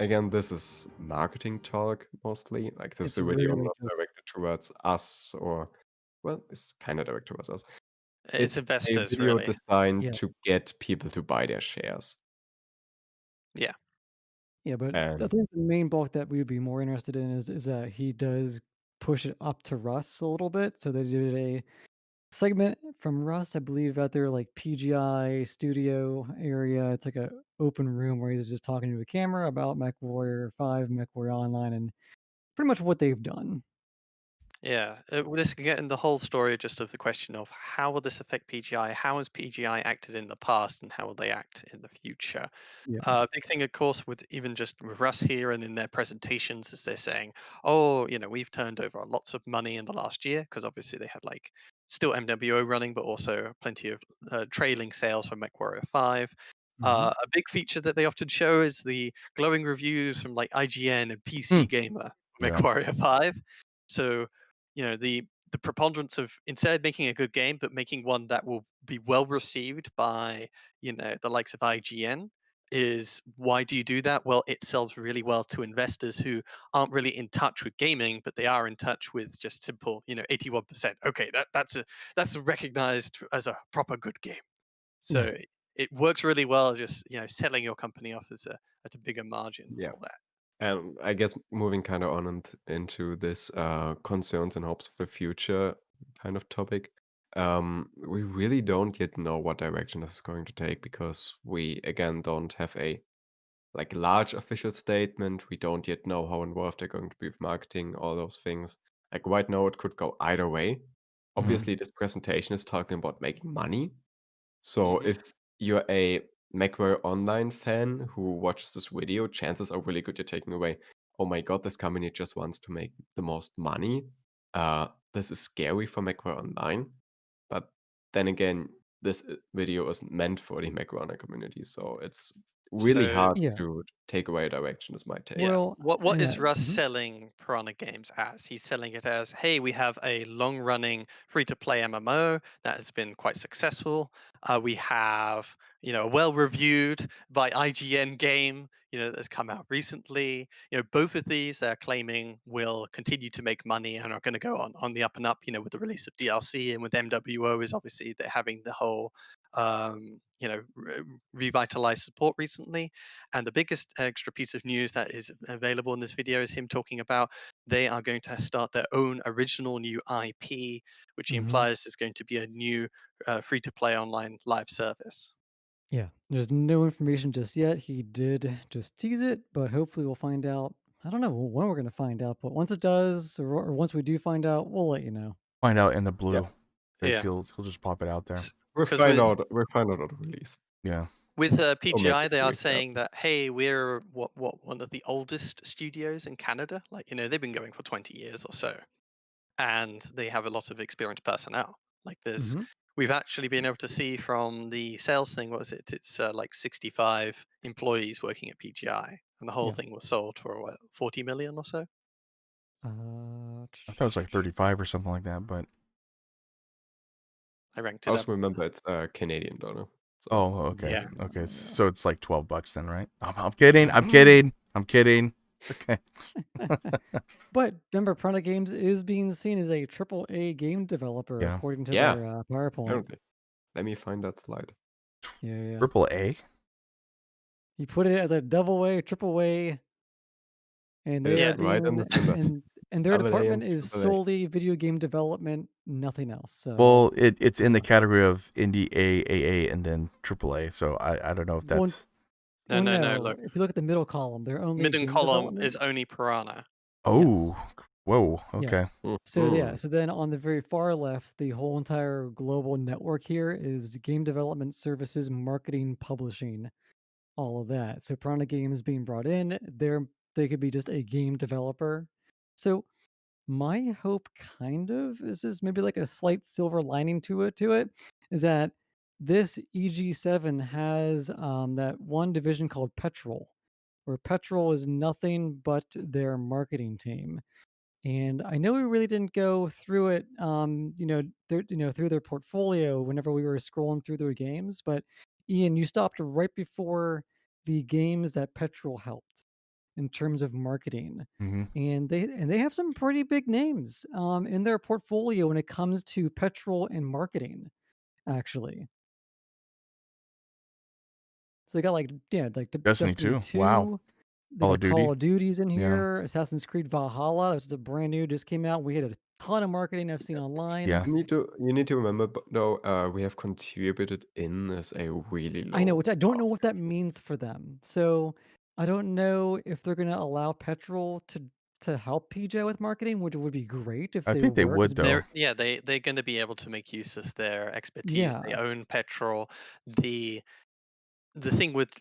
again, this is marketing talk mostly. Like, this is It's a video really not just directed towards us, or, well, it's kind of directed towards us. It's It's a investors, video really. designed yeah, to get people to buy their shares. Yeah. yeah. But I And think the main bulk that we would be more interested in is that he does push it up to Russ a little bit. So they did a segment from Russ, I believe, at their like PGI studio area. It's like a open room where he's just talking to a camera about MechWarrior 5, MechWarrior Online, and pretty much what they've done. Yeah, this can get in the whole story just of the question of how will this affect PGI? How has PGI acted in the past, and how will they act in the future? Yeah. Big thing, of course, with even just with Russ here and in their presentations, is they're saying, "Oh, we've turned over lots of money in the last year," because obviously they had like still MWO running, but also plenty of trailing sales from MechWarrior 5. Hmm. A big feature that they often show is the glowing reviews from like IGN and Hmm. PC Gamer for Yeah. MechWarrior 5. So the preponderance of, instead of making a good game, but making one that will be well received by the likes of IGN, is why do you do that? Well, it sells really well to investors who aren't really in touch with gaming, but they are in touch with just simple 81%. Okay, that's recognized as a proper good game. So Yeah. it works really well, just selling your company off as at a bigger margin and yeah. all that. And I guess moving kind of on into this concerns and hopes for the future kind of topic, we really don't yet know what direction this is going to take, because we again don't have a like large official statement. We don't yet know how involved they're going to be with marketing, all those things. Like, right now, it could go either way. Mhm. Obviously, this presentation is talking about making money. So Hmm. if you're a MechWarrior Online fan who watches this video, chances are really good you're taking away, oh my god, this company just wants to make the most money. This is scary for MechWarrior Online. But then again, this video isn't meant for the MechWarrior community, so it's really So hard Yeah. to take away a direction, is my take. yeah, Well, what is yeah. Russ Mhm. selling Piranha Games as? He's selling it as, hey, we have a long-running free-to-play MMO that has been quite successful. We have, a well-reviewed by IGN game, that's come out recently. Both of these they're claiming will continue to make money and are going to go on the up and up. With the release of DLC, and with MWO is obviously they're having the whole, revitalized support recently. And the biggest extra piece of news that is available in this video is him talking about they are going to start their own original new IP, which he Mhm. implies is going to be a new free to play online live service. Yeah. There's no information just yet. He did just tease it, but hopefully we'll find out. I don't know when we're going to find out, but once it does, or once we do find out, we'll let you know. Find out in the Yeah, blue because Yeah, he'll just pop it out there. because with we'll find out at release. Yeah. Or maybe PGI, they a are week saying after. that, hey, we're what one of the oldest studios in Canada. Like they've been going for 20 years or so, and they have a lot of experienced personnel. Like Mhm. we've actually been able to see from the sales thing. What was it? It's like 65 employees working at PGI, and the whole Yeah. thing was sold for what, 40 million or so. Uh, I thought it was like 35 or something like that, but I ranked I it up. also remember it's Canadian dollar. So oh, okay. Yeah, Okay. So it's like $12 then, right? I'm kidding. I'm kidding. I'm kidding. Okay. but remember, Prana Games is being seen as a triple A game developer Yeah. according to yeah, their PowerPoint. apparently. Let me find that slide. Yeah. Triple A. He put it as a double A, triple A, and they It's are Yeah. right in the doing center. and their Double A department and is triple A. solely video game development, nothing else. So, Well, it's in the category of indie A, and then triple A. So I don't know if well, that's. No, well, no, no. no. Look, If you look at the middle column, they're only midden game column development. is only Piranha. Oh, Yes. whoa. Yeah. Okay. So yeah. Mhm. So then on the very far left, the whole entire global network here is game development services, marketing, publishing, all of that. So Piranha Games being brought in, they could be just a game developer. So my hope kind of is maybe like a slight silver lining to it is that this EG7 has that one division called Petrol, where Petrol is nothing but their marketing team. And I know we really didn't go through it, through their portfolio whenever we were scrolling through their games. But Ian, you stopped right before the games that Petrol helped in terms of marketing, Hmm. and they have some pretty big names in their portfolio when it comes to Petrol and marketing. Actually, so they got Destiny Destiny 2. Wow. 2. They Call of got Call Duty. of Duties in Yeah. here, Assassin's Creed Valhalla, which is a brand new, just came out. We had a ton of marketing I've seen online. Yeah. You need to remember, though, we have contributed in as a really I know, low which I don't know what that margin. means for them. So I don't know if they're gonna allow Petrol to help PJ with marketing, which would be great if I they think they were, would because though. They're going to be able to make use of their expertise. They yeah. own petrol. The the thing with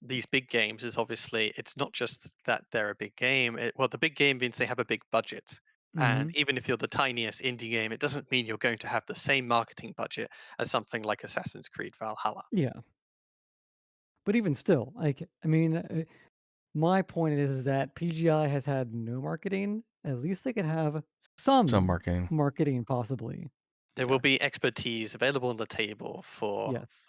these big games is obviously it's not just that they're a big game. Well, the big game means they have a big budget. And Hmm. even if you're the tiniest indie game, it doesn't mean you're going to have the same marketing budget as something like Assassin's Creed Valhalla. Yeah. But even still, like, I mean, my point is that PGI has had no marketing. At least they could have Some some marketing. marketing, possibly. There will Yeah. be expertise available on the table for Yes.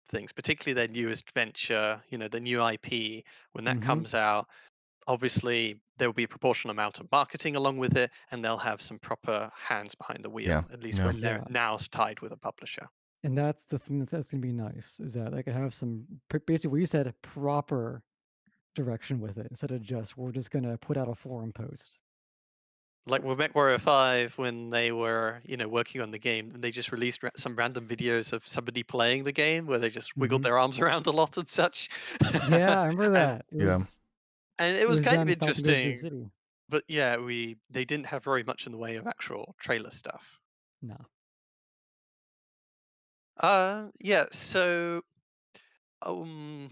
things, particularly their newest venture, the new IP. When that Hmm. comes out, obviously there will be a proportional amount of marketing along with it, and they'll have some proper hands behind the Yeah. wheel, at least Yeah. when they're Yeah. now tied with a publisher. And that's the thing that's gonna be nice, is that they could have some basically what you said, proper direction with it instead of just we're just gonna put out a forum post. Like with MechWarrior 5, when they were, working on the game, and they just released some random videos of somebody playing the game where they just wiggled Hmm. their arms around a lot and such. Yeah, I remember and that. Yeah. and it It was was kind of them stopping to go through the interesting, city. but yeah, they didn't have very much in the way of actual trailer stuff. No. Yeah, so um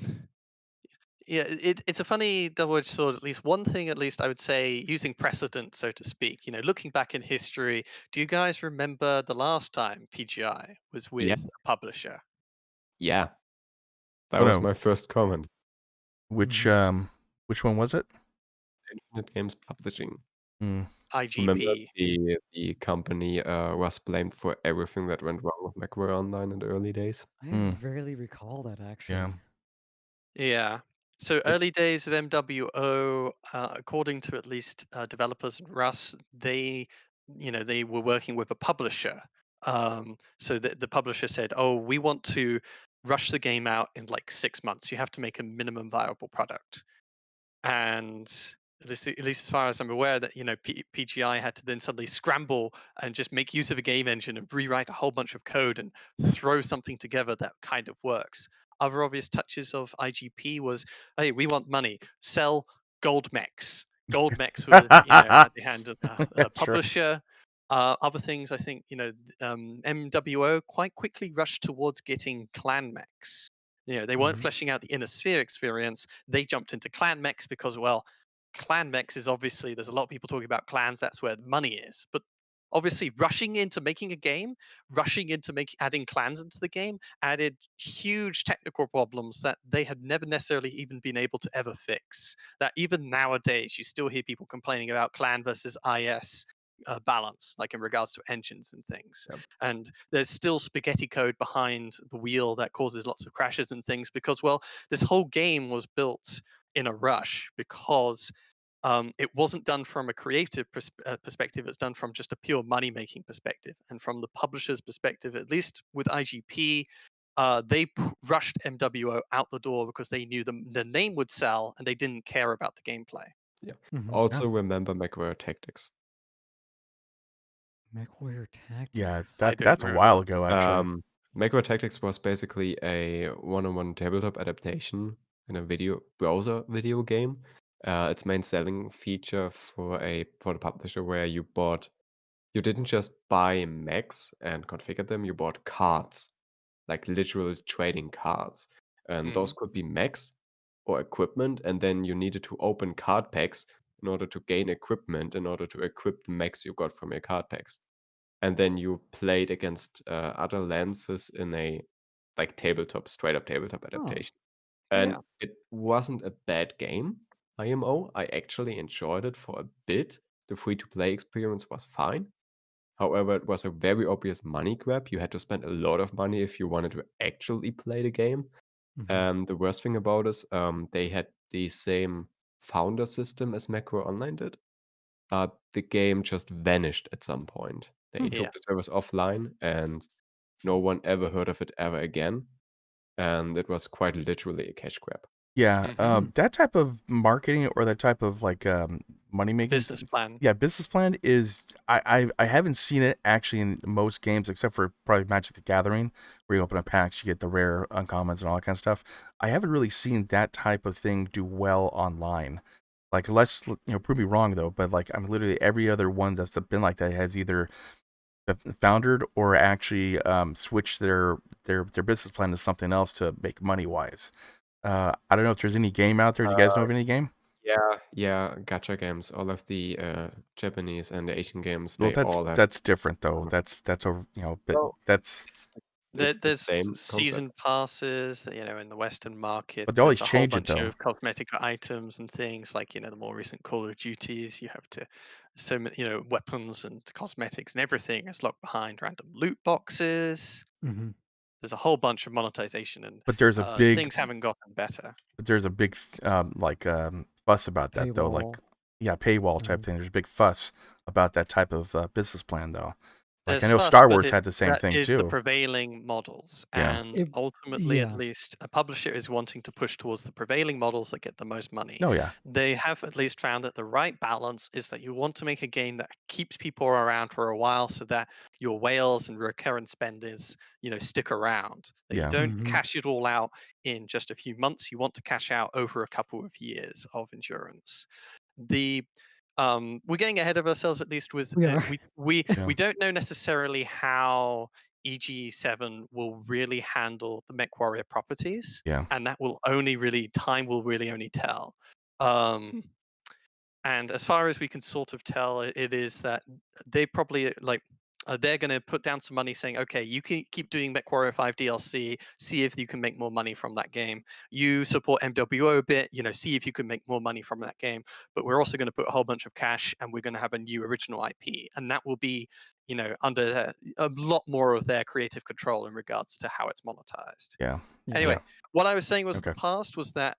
yeah, it's a funny double-edged sword. At least one thing, at least I would say, using precedent, so to speak. Looking back in history, do you guys remember the last time PGI was Yeah. with a publisher? Yeah. That Oh was no. my first comment. Which Hmm. which one was it? Infinite Games Publishing. Mm. Remember IGP. the company was blamed for everything that went wrong with MechWarrior Online in the early days? I Mm. rarely recall that Yeah. actually. Yeah. So It early days of MWO, according to at least developers and Russ, they were working with a publisher. So the publisher said, "Oh, we want to rush the game out in like 6 months. You have to make a minimum viable product." And at least as far as I'm aware, that PGI had to then suddenly scramble and just make use of a game engine and rewrite a whole bunch of code and throw something together that kind of works. Other obvious touches of IGP was, hey, we want money, sell gold mechs. Gold mechs was at the hand of the That's right. publisher. Other things, I think, MWO quite quickly rushed towards getting clan mechs. They weren't Hmm. fleshing out the inner sphere experience. They jumped into clan mechs because, well, clan mechs is obviously, there's a lot of people talking about clans. That's where the money is. But obviously, rushing into making a game, rushing into adding clans into the game, added huge technical problems that they had never necessarily even been able to ever fix. That even nowadays, you still hear people complaining about clan versus IS. Balance, like in regards to engines and things. Yep. And there's still spaghetti code behind the wheel that causes lots of crashes and things because, well, this whole game was built in a rush because it wasn't done from a creative perspective. It's done from just a pure money making perspective, and from the publisher's perspective, at least with IGP. They rushed MWO out the door because they knew the name would sell and they didn't care about the gameplay. Yeah. Mhm. Yeah. Also remember McWare Tactics. MechWarrior Yeah, Tactics. I don't that's a remember. while ago actually. McWare Tactics was basically a one-on-one tabletop adaptation in a video browser video game. Its main selling feature for the publisher where you didn't just buy mechs and configure them, you bought cards, like literal trading cards. And those Mm, could be mechs or equipment, and then you needed to open card packs in order to gain equipment, in order to equip the mechs you got from your card packs. And then you played against other lances in a like tabletop, straight up tabletop Oh, adaptation. oh And yeah. it wasn't a bad game, IMO. I actually enjoyed it for a bit. The free to play experience was fine. However, it was a very obvious money grab. You had to spend a lot of money if you wanted to actually play the game. mhm. And the worst thing about is they had the same founder system as Macro Online did. The game just vanished at some point. They Hmm. Yeah. took the service offline and no one ever heard of it ever again. And it was quite literally a cash grab. Yeah, Hmm. that type of marketing or that type of like money making, Business plan. yeah, business plan is I haven't seen it actually in most games except for probably Magic the Gathering, where you open up packs, you get the rare uncommons and all that kind of stuff. I haven't really seen that type of thing do well online. Like, prove me wrong though, but like I'm literally every other one that's been like that has either foundered or actually switched their business plan to something else to make money wise. I don't know if there's any game out there. Do you guys know of any game? Yeah, gacha games. All of the Japanese and the Asian games, Well, they all have. that's different though. That's over. But Well, that's it's the There's same concept. season passes, in the Western market. but they always There's a whole change it bunch though. of cosmetic items and things like, the more recent Call of Duties. You have to, so many, weapons and cosmetics and everything is locked behind random loot boxes. Mhm. There's a whole bunch of monetization, and But there's a big things haven't gotten better. fuss about that though. Like Paywall. yeah, paywall type Mhm. thing. There's a big fuss about that type of business plan though. Like I There's know fuss, Star but Wars had the same that thing is the too. prevailing models, Yeah. and It ultimately, at yeah. least, a publisher is wanting to push towards the prevailing models that get the most money. No. Yeah. They have at least found that the right balance is that you want to make a game that keeps people around for a while, so that your whales and recurrent spenders, stick around. That you Yeah. don't Mhm. cash it all out in just a few months. You want to cash out over a couple of years of endurance. The we're getting ahead of ourselves, at least with We are. Yeah. we don't know necessarily how EG7 will really handle the MechWarrior properties, Yeah. and that will only really time will really only tell. Um, and as far as we can sort of tell, it is that they probably they're going to put down some money, saying, "Okay, you can keep doing MechWarrior 5 DLC. See if you can make more money from that game. You support MWO a bit, see if you can make more money from that game. But we're also going to put a whole bunch of cash, and we're going to have a new original IP, and that will be, under a lot more of their creative control in regards to how it's monetized." Yeah. Yeah. Yeah. Anyway, what I was saying was the Okay. past was that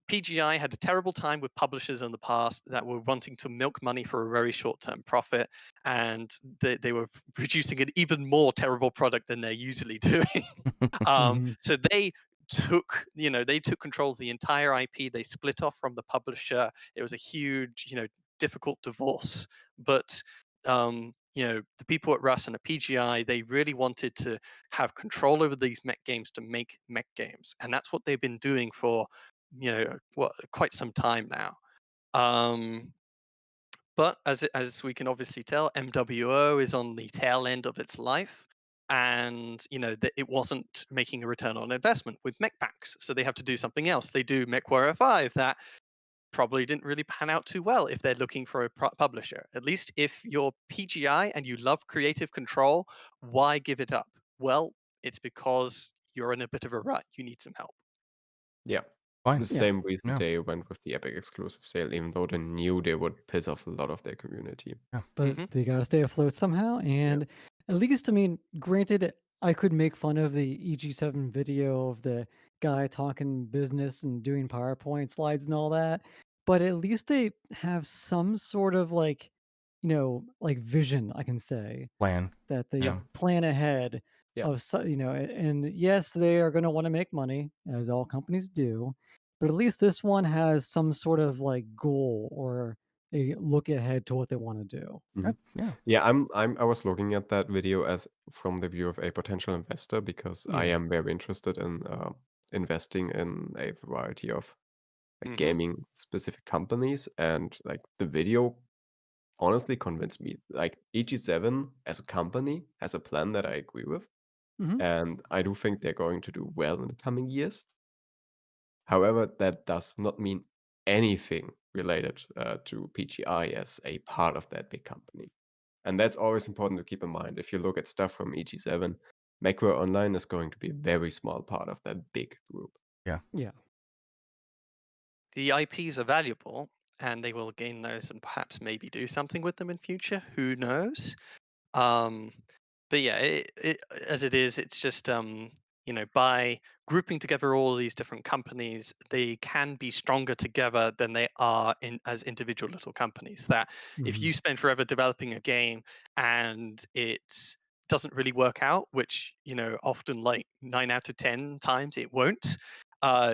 PGI had a terrible time with publishers in the past that were wanting to milk money for a very short-term profit, and they were producing an even more terrible product than they're usually doing. Mhm. So they took control of the entire IP. They split off from the publisher. It was a huge, difficult divorce. But the people at Russ and at PGI, they really wanted to have control over these mech games to make mech games, and that's what they've been doing for quite some time now. Um, but as we can obviously tell, MWO is on the tail end of its life, and that it wasn't making a return on investment with mech packs, so they have to do something else. They do MechWarrior 5 that probably didn't really pan out too well if they're looking for a publisher. At least if you're PGI and you love creative control, why give it up? Well, it's because you're in a bit of a rut. You need some help. Yeah. Fine. The Yeah. same reason Yeah. they went with the Epic exclusive sale, even though they knew they would piss off a lot of their community. Yeah. But Hmm. they gotta stay afloat somehow. Yeah. And at least, I mean, granted, I could make fun of the EG7 video of the guy talking business and doing PowerPoint slides and all that. but at least they have some sort of like, like vision, I can say, Plan. that they Yep. Yeah. plan ahead Yeah. of, and yes, they are going to want to make money, as all companies do, but at least this one has some sort of like goal or a look ahead to what they want to do. Mhm. Yeah. Yeah, I was looking at that video as from the view of a potential investor because I Yeah. am very interested in investing in a variety of like Hmm. gaming specific companies, and like the video honestly convinced me. Like EG7 as a company has a plan that I agree with, Hmm. and I do think they're going to do well in the coming years. However, that does not mean anything related to PGI as a part of that big company. And that's always important to keep in mind. If you look at stuff from EG7, Macro Online is going to be a very small part of that big group. Yeah. Yeah. The IPs are valuable, and they will gain those and perhaps maybe do something with them in future. Who knows? Um, but yeah, as it is, it's just by grouping together all these different companies, they can be stronger together than they are in as individual little companies. That if Hmm. you spend forever developing a game and it doesn't really work out, which often like 9 out of 10 times it won't.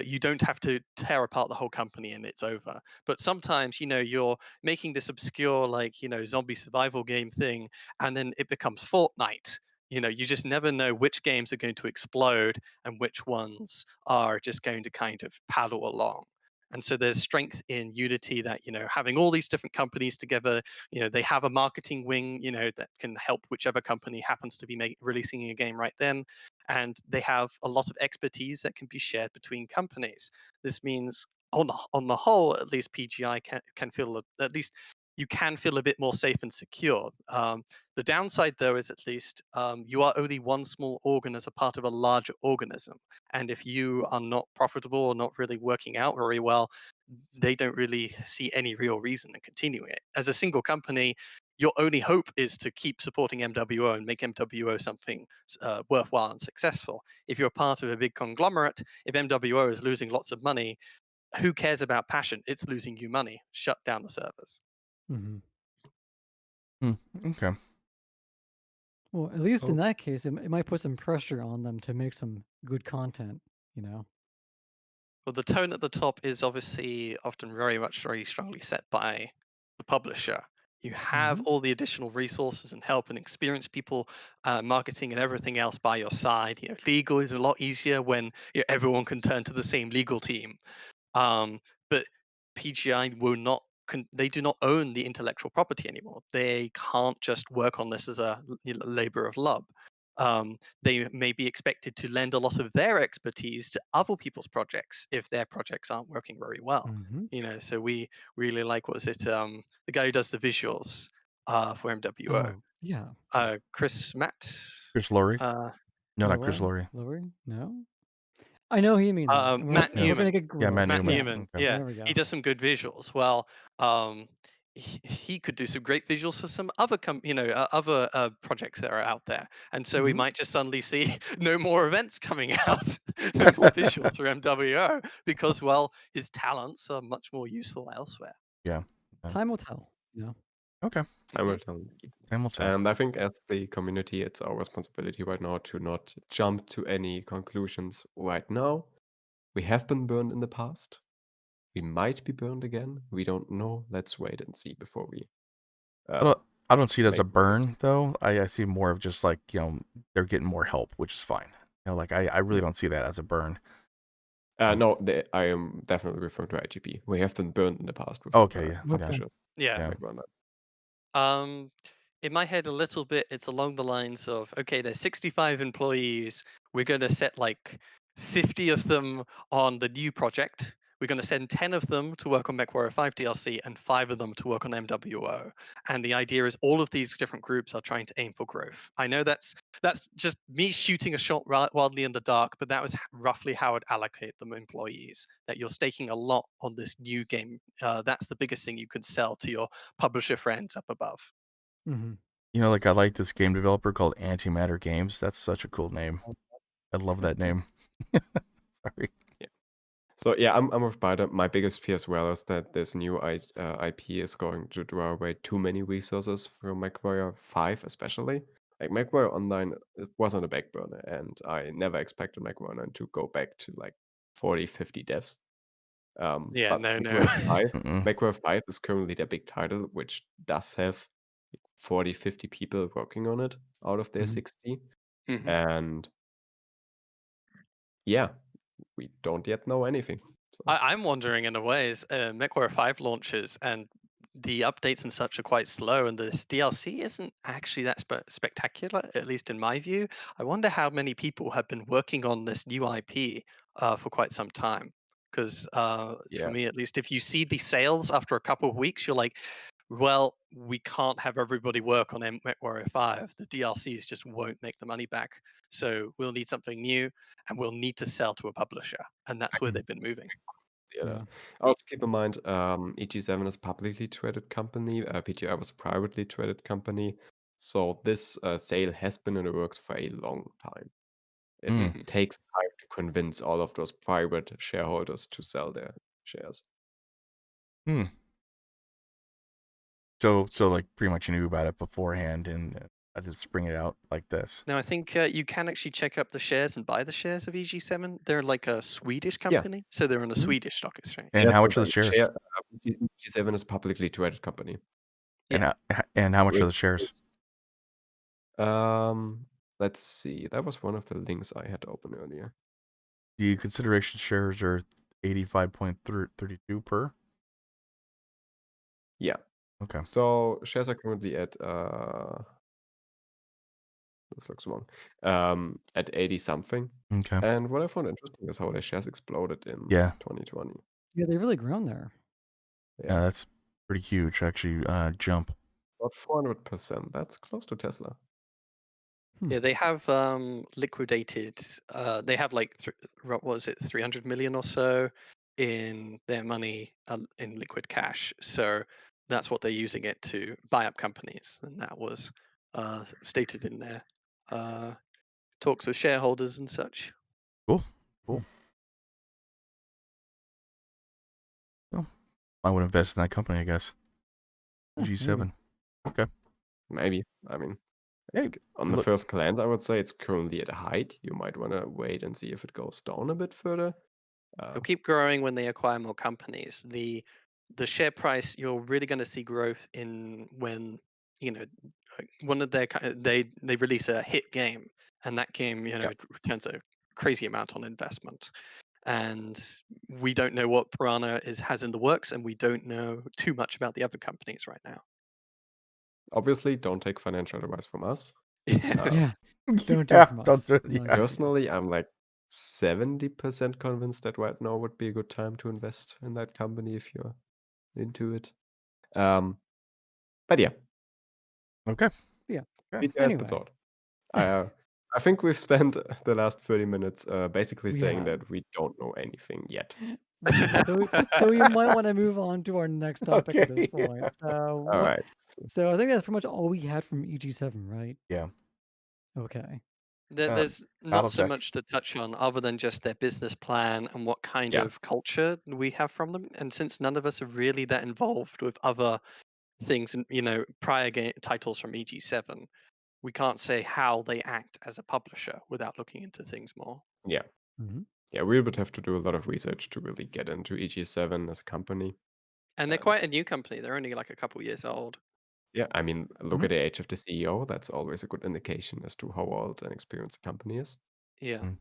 You don't have to tear apart the whole company and it's over. But sometimes, you're making this obscure, like, zombie survival game thing, and then it becomes Fortnite. You just never know which games are going to explode and which ones are just going to kind of paddle along. And so there's strength in Unity that, having all these different companies together, they have a marketing wing, that can help whichever company happens to be releasing a game right then. And they have a lot of expertise that can be shared between companies. This means on the whole, at least PGI can feel at least you can feel a bit more safe and secure. The downside, though, is at least you are only one small organ as a part of a larger organism. And if you are not profitable or not really working out very well, they don't really see any real reason in continuing it. As a single company, your only hope is to keep supporting MWO and make MWO something worthwhile and successful. If you're part of a big conglomerate, if MWO is losing lots of money, who cares about passion? It's losing you money. Shut down the servers. Hmm. Okay. Well, at least in Oh, that case, it might put some pressure on them to make some good content, you know? Well, the tone at the top is obviously often very strongly set by the publisher. You have Hmm. all the additional resources and help and experienced people, marketing and everything else by your side. Legal is a lot easier when everyone can turn to the same legal team. But PGI will not. They do not own the intellectual property anymore. They can't just work on this as a labor of love. They may be expected to lend a lot of their expertise to other people's projects if their projects aren't working very well. Hmm. So we really like, what is it? The guy who does the visuals for MWO, Oh, yeah. Chris Matt. Chris Laurie. Uh, No, not Chris Lower? Laurie. Lower? No? I know who you mean, though. And Matt Yeah. we're gonna Newman. get Yeah, Matt grilled. Matt Newman. Yeah. Newman, Okay. yeah, There we he go. does some good visuals. Well, he could do some great visuals for some other other projects that are out there, and so we Hmm. might just suddenly see no more events coming out, no more visuals for MWO because, well, his talents are much more useful elsewhere. Yeah. Yeah. Time will tell, you know? Okay. time Hmm. will tell. Time will tell. And I think as the community, it's our responsibility right now to not jump to any conclusions right now. We have been burned in the past. We might be burned again. We don't know. Let's wait and see before we I uh, don't, I don't see it as a make. burn though. I see more of just like, they're getting more help, which is fine. Like I really Yeah. don't see that as a burn. No, I am definitely referring to IGP. We have been burned in the past with Okay, yeah. Okay. Gotcha. publishers Yeah. Yeah. like Runner. Um, in my head, a little bit, it's along the lines of, okay, there's 65 employees. We're going to set like 50 of them on the new project. We're going to send 10 of them to work on MechWarrior 5 DLC and 5 of them to work on MWO. And the idea is all of these different groups are trying to aim for growth. I know that's just me shooting a shot wildly in the dark, but that was roughly how I'd allocate them employees. That you're staking a lot on this new game. That's the biggest thing you can sell to your publisher friends up above. Hmm. Like I like this game developer called Antimatter Games. That's such a cool name. I love that name. Sorry. Yeah. So yeah, I'm with Bida. My biggest fear as well is that this new IP is going to draw away too many resources from MechWarrior 5, especially. Like MechWarrior Online, it was on the back burner, and I never expected MechWarrior Online to go back to like 40, 50 devs. Yeah, But no, no. MechWarrior 5, Mm-mm. MechWarrior 5 is currently their big title, which does have 40, 50 people working on it out of their Mhm. 60. Mhm. And yeah, we don't yet know anything. So I'm wondering in a way is MechWarrior 5 launches and the updates and such are quite slow, and this DLC isn't actually that spectacular, at least in my view. I wonder how many people have been working on this new IP for quite some time. Because for yeah, me, at least, if you see the sales after a couple of weeks, you're like, well, we can't have everybody work on MechWarrior 5. The DLCs just won't make the money back. So we'll need something new, and we'll need to sell to a publisher. And that's where Mm. they've been moving. yeah. Yeah. Also keep in mind, EG7 is a publicly traded company. PGI was a privately traded company. So this sale has been in the works for a long time. It Mm. Mhm. takes time to convince all of those private shareholders to sell their shares. Hmm. So like pretty much knew about it beforehand, and I just spring it out like this. Now, I think you can actually check up the shares and buy the shares of EG7. They're like a Swedish Yeah. company, so they're on the Mhm. Swedish stock exchange. And Shares how are much are the like shares? EG7 is a publicly traded company. And Yeah. and how much are Which the shares? is um let's see. That was one of the links I had open earlier. The consideration shares are 85.32 per. Yeah. Okay. So shares are currently at this looks wrong. At 80 something. Okay. And what I found interesting is how their shares exploded in Yeah. 2020. Yeah, they've really grown there. Yeah. Yeah, that's pretty huge actually. Jump. About 400%. That's close to Tesla. Hmm. Yeah, they have liquidated. They have like what was it, 300 million or so in their money in liquid cash. So that's what they're using it to buy up companies, and that was stated in their uh, talks with shareholders and such. Cool. Hmm. Cool. Well, I would invest in that company, I guess. Maybe. G7. Okay. Maybe. I mean, I Hey, think on the look. first glance, I would say it's currently at a height. You might want to wait and see if it goes down a bit further. They'll Uh, keep growing when they acquire more companies. The share price, you're really going to see growth in when you know one of their they release a hit game, and that game yeah. returns a crazy amount on investment. And we don't know what Piranha is has in the works, and we don't know too much about the other companies right now. Obviously, don't take financial advice from us. Yes. Yeah. Don't take it Yeah. from Don't us. do it. No, Yeah. Personally, I'm like 70% convinced that right now would be a good time to invest in that company if you're into it. Um, but yeah, Okay. yeah. Okay. PGI has been Anyway, sold. I think we've spent the last 30 minutes basically we saying have. that we don't know anything yet. So we might want to move on to our next topic at this Okay. Yeah. point. So All what? right. So I think that's pretty much all we had from EG7, right? Yeah. Okay. There's not so BattleTech. much to touch on other than just their business plan and what kind Yeah. of culture we have from them. And since none of us are really that involved with other things and prior game titles from EG7, we can't say how they act as a publisher without looking into things more. Yeah. Hmm. Yeah. We would have to do a lot of research to really get into EG7 as a company. And they're And quite a new company. They're only like a couple years old. yeah, I mean, look Hmm. at the age of the CEO. That's always a good indication as to how old and experienced the company is. Yeah. Mm,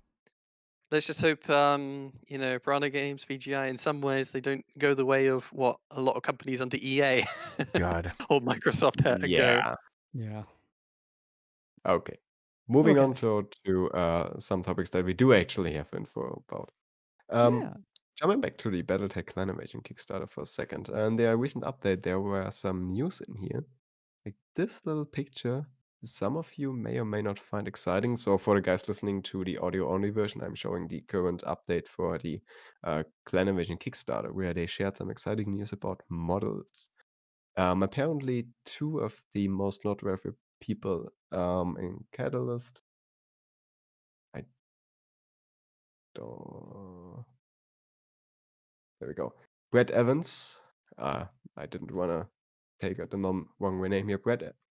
Let's just hope, Piranha Games, BGI, in some ways, they don't go the way of what a lot of companies under EA God. or Microsoft go. Yeah. Yeah. Okay. Moving Okay. on to some topics that we do actually have info about. Um, Yeah. Jumping back to the BattleTech Clan Invasion Kickstarter for a second, and their recent update, there were some news in here. Like this little picture, some of you may or may not find exciting. So for the guys listening to the audio-only version, I'm showing the current update for the Clan Invasion Kickstarter, where they shared some exciting news about models. Apparently, two of the most noteworthy people in Catalyst. I don't. There we go. Brett Evans. I didn't want to take the wrong name here.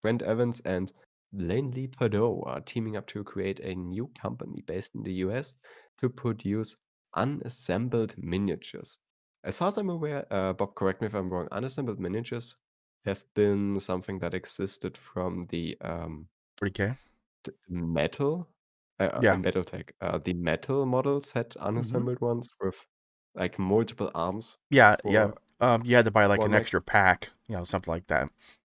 Brent Evans and Lanely Pardo are teaming up to create a new company based in the US to produce unassembled miniatures. As far as I'm aware, Bob, correct me if I'm wrong, unassembled miniatures have been something that existed from the 40K. metal, Yeah. metal tech. The metal models had Mm-hmm. unassembled ones with like multiple arms Yeah. for You had to buy like one an mech. extra pack, something like that.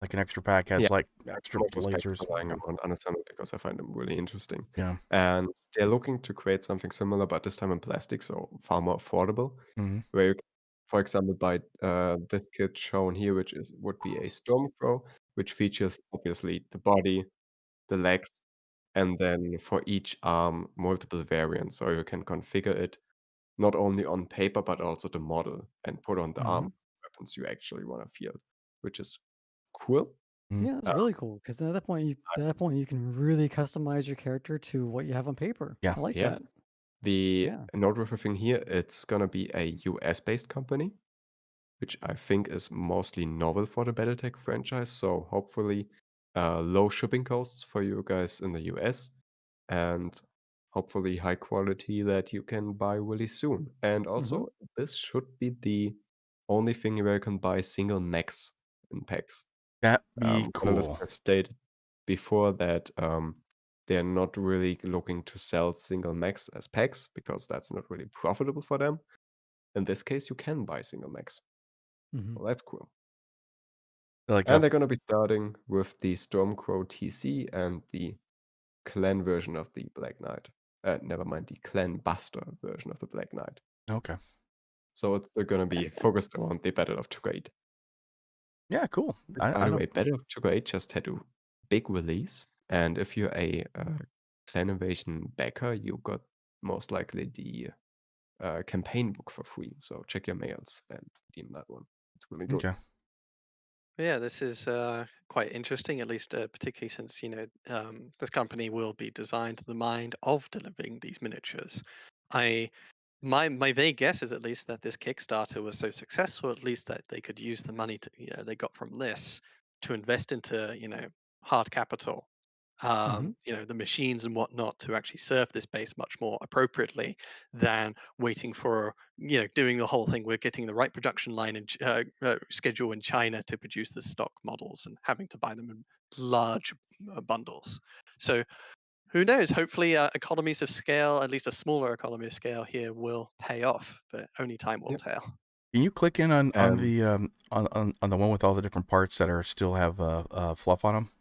Like an extra pack Yeah, has like like extra some of those packs lasers. relying on unassembled because I find them really interesting. Yeah. And they're looking to create something similar, but this time in plastic, so far more affordable. Hmm. Where you can, for example, buy this kit shown here, which would be a Stormcrow, which features obviously the body, the legs, and then for each arm, multiple variants. So you can configure it not only on paper, but also the model and put on the Mm-hmm. arm weapons you actually want to field, which is cool. Mm. Yeah, that's Uh, really cool because at that point you can really customize your character to what you have on paper. Yeah. I like yeah. that. The Yeah. noteworthy thing here, it's gonna be a US-based company, which I think is mostly novel for the BattleTech franchise. So hopefully, low shipping costs for you guys in the US, and hopefully high quality that you can buy really soon. And Mm-hmm. also, this should be the only thing where you can buy single mechs in packs. That'd be One of the cool. has stated before that they're not really looking to sell single mechs as packs because that's not really profitable for them. In this case, you can buy single mechs. Mm-hmm. Well, that's cool. Like And they're going to be starting with the Stormcrow TC and the clan version of the Black Knight. Never mind, the clan buster version of the Black Knight. okay. So it's going to be focused around the Battle of Tugate. Yeah, cool. By I the don't. way, Battle of Tugate just had a big release, and if you're a Clan Invasion backer, you got most likely the campaign book for free. So check your mails and redeem that one. It's really good. Okay. Yeah, this is quite interesting, at least particularly since this company will be designed to the mind of delivering these miniatures. I my vague guess is at least that this Kickstarter was so successful, at least that they could use the money they got from this to invest into hard capital, Mm-hmm. the machines and whatnot to actually serve this base much more appropriately than waiting for doing the whole thing. We're getting the right production line and schedule in China to produce the stock models and having to buy them in large bundles. So who knows? Hopefully, economies of scale, at least a smaller economy of scale here, will pay off, but only time will Yep. tell. Can you click in on And the on the one with all the different parts that are still have fluff on them?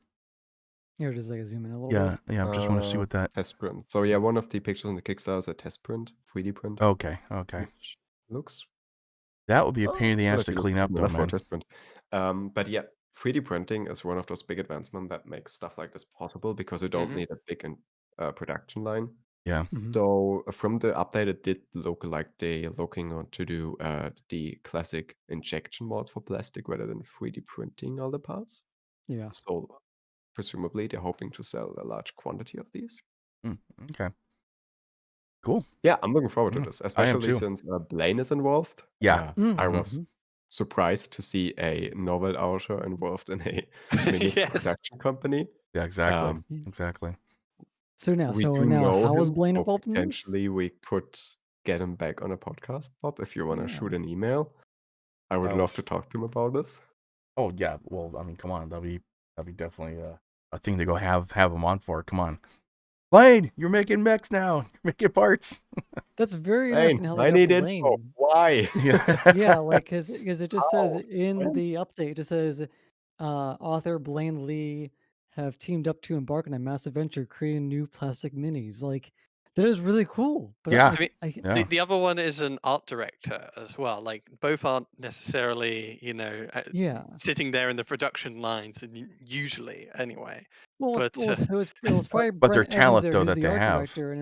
Here, just like zoom in a little Yeah. bit. Yeah. I just want to see what that. test print. So yeah, one of the pictures on the Kickstarter is a test print, 3D print, Okay. Okay. which looks That would be a pain in the ass to relatively clean up, though, similar for a man. test print. But yeah, 3D printing is one of those big advancements that makes stuff like this possible because you don't Hmm. need a big production line. Yeah. Mm-hmm. So from the update, it did look like they looking on to do the classic injection mold for plastic rather than 3D printing all the parts. Yeah. So presumably they're hoping to sell a large quantity of these. Mm, okay. Cool. Yeah, I'm looking forward to Yeah, this, I am especially too. since Blaine is involved. Yeah. I Mm-hmm. was surprised to see a novel author involved in a miniature Yes. production company. Yeah. Exactly. Um, Exactly. So we do know how is him, Blaine so involved in this? potentially we could get him back on a podcast, Bob, if you want to Yeah. shoot an email. I would Oh, love to talk to him about this. oh yeah. Well, I mean, come on. That'd be definitely a thing to go have them on for. Come on, Blaine. You're making mechs now. You're making parts. That's very Blaine, interesting how they I got need info. Blaine. Why? Yeah. Yeah, like because it just says How? in When? the update, it just says author Blaine Lee have teamed up to embark on a massive venture creating new plastic minis. Like that is really cool. But Yeah. I mean, Yeah. the other one is an art director as well. Like both aren't necessarily, yeah. sitting there in the production lines, and usually anyway. Well, But it was probably But their Brent Evans talent, there, though, who's that the they art have. director, and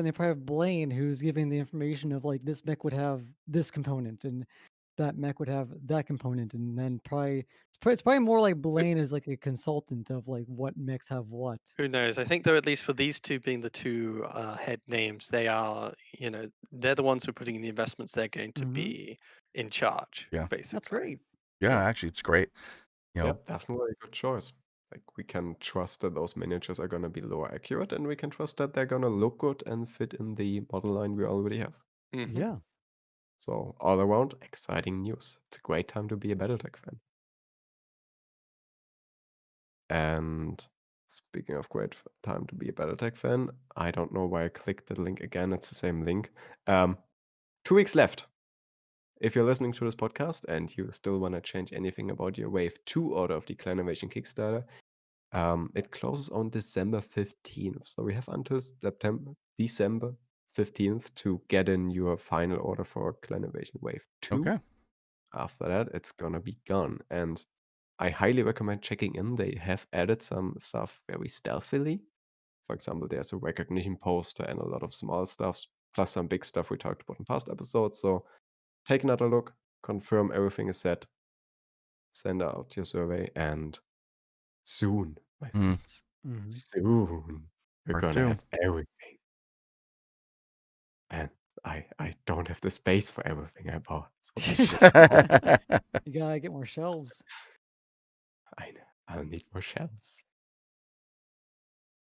they probably have Blaine, who's giving the information of like this mech would have this component, and that mech would have that component, and then it's probably more like Blaine is like a consultant of like what mechs have what. Who knows? I think though, at least for these two being the two head names, they are, they're the ones who are putting in the investments. They're going to Hmm. be in charge, Yeah. That's basically. great. Yeah, Yeah. actually, it's great. You know, Yep, definitely a good choice. Like we can trust that those miniatures are gonna be lower accurate, and we can trust that they're gonna look good and fit in the model line we already have. Hmm. Yeah. So all around, exciting news. It's a great time to be a BattleTech fan. And speaking of time to be a BattleTech fan, I don't know why I clicked the link again. It's the same link. 2 weeks left. If you're listening to this podcast and you still want to change anything about your Wave 2 order of the Clan Invasion Kickstarter, it closes on December 15th. So we have until December 15th to get in your final order for Clan Invasion Wave 2. okay. After that, it's gonna be gone. And I highly recommend checking in. They have added some stuff very stealthily. For example, there's a recognition poster and a lot of small stuff, plus some big stuff we talked about in past episodes. So take another look, confirm everything is set, send out your survey, and soon, my Mm, friends, Hmm. soon, we're part gonna two. have everything. And I don't have the space for everything I bought. So that's just You gotta get more shelves. I know. I'll need more shelves.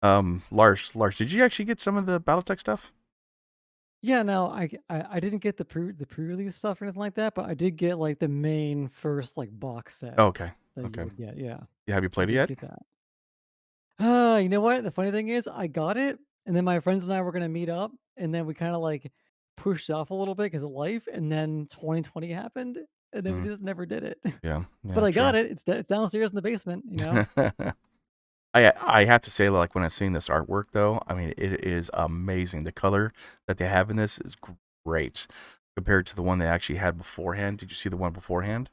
Lars, did you actually get some of the BattleTech stuff? Yeah, no, I didn't get the pre-release stuff or anything like that, but I did get like the main first like box set Oh, okay. that you Okay. would get. Yeah, Yeah, have you I played it did yet? get that. You know what? The funny thing is, I got it, and then my friends and I were gonna meet up, and then we kind of like pushed off a little bit because of life, and then 2020 happened, and then we Mm, just never did it. yeah, But yeah, I got true. it. It's downstairs in the basement. You know. I have to say, like, when I seen this artwork though, I mean, it is amazing. The color that they have in this is great compared to the one they actually had beforehand. Did you see the one beforehand?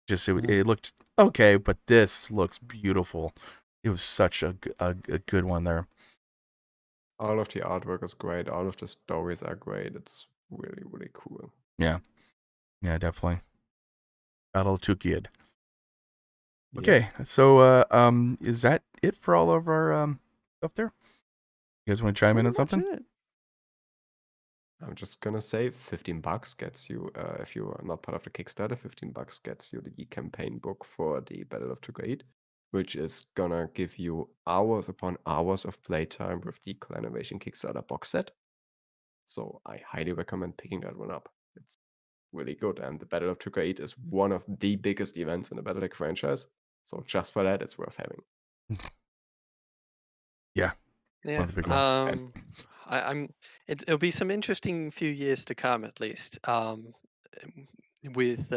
Just No. it looked okay, but this looks beautiful. It was such a good one there. All of the artwork is great. All of the stories are great. It's really, really cool. Yeah, yeah, definitely. Battle of Tukid. Yep. Okay, so is that it for all of our stuff there? You guys want to chime in Pretty on much something? it. I'm just gonna say $15 gets you, if you are not part of the Kickstarter, $15 gets you the campaign book for the Battle of Tugait, which is gonna give you hours upon hours of playtime with the Clan Invasion Kickstarter box set. So I highly recommend picking that one up. It's really good, and the Battle of Tugait is one of the biggest events in the BattleTech franchise. So just for that, it's worth having. Yeah, one Yeah. of the big ones. And I'm. It'll be some interesting few years to come, at least. Um, with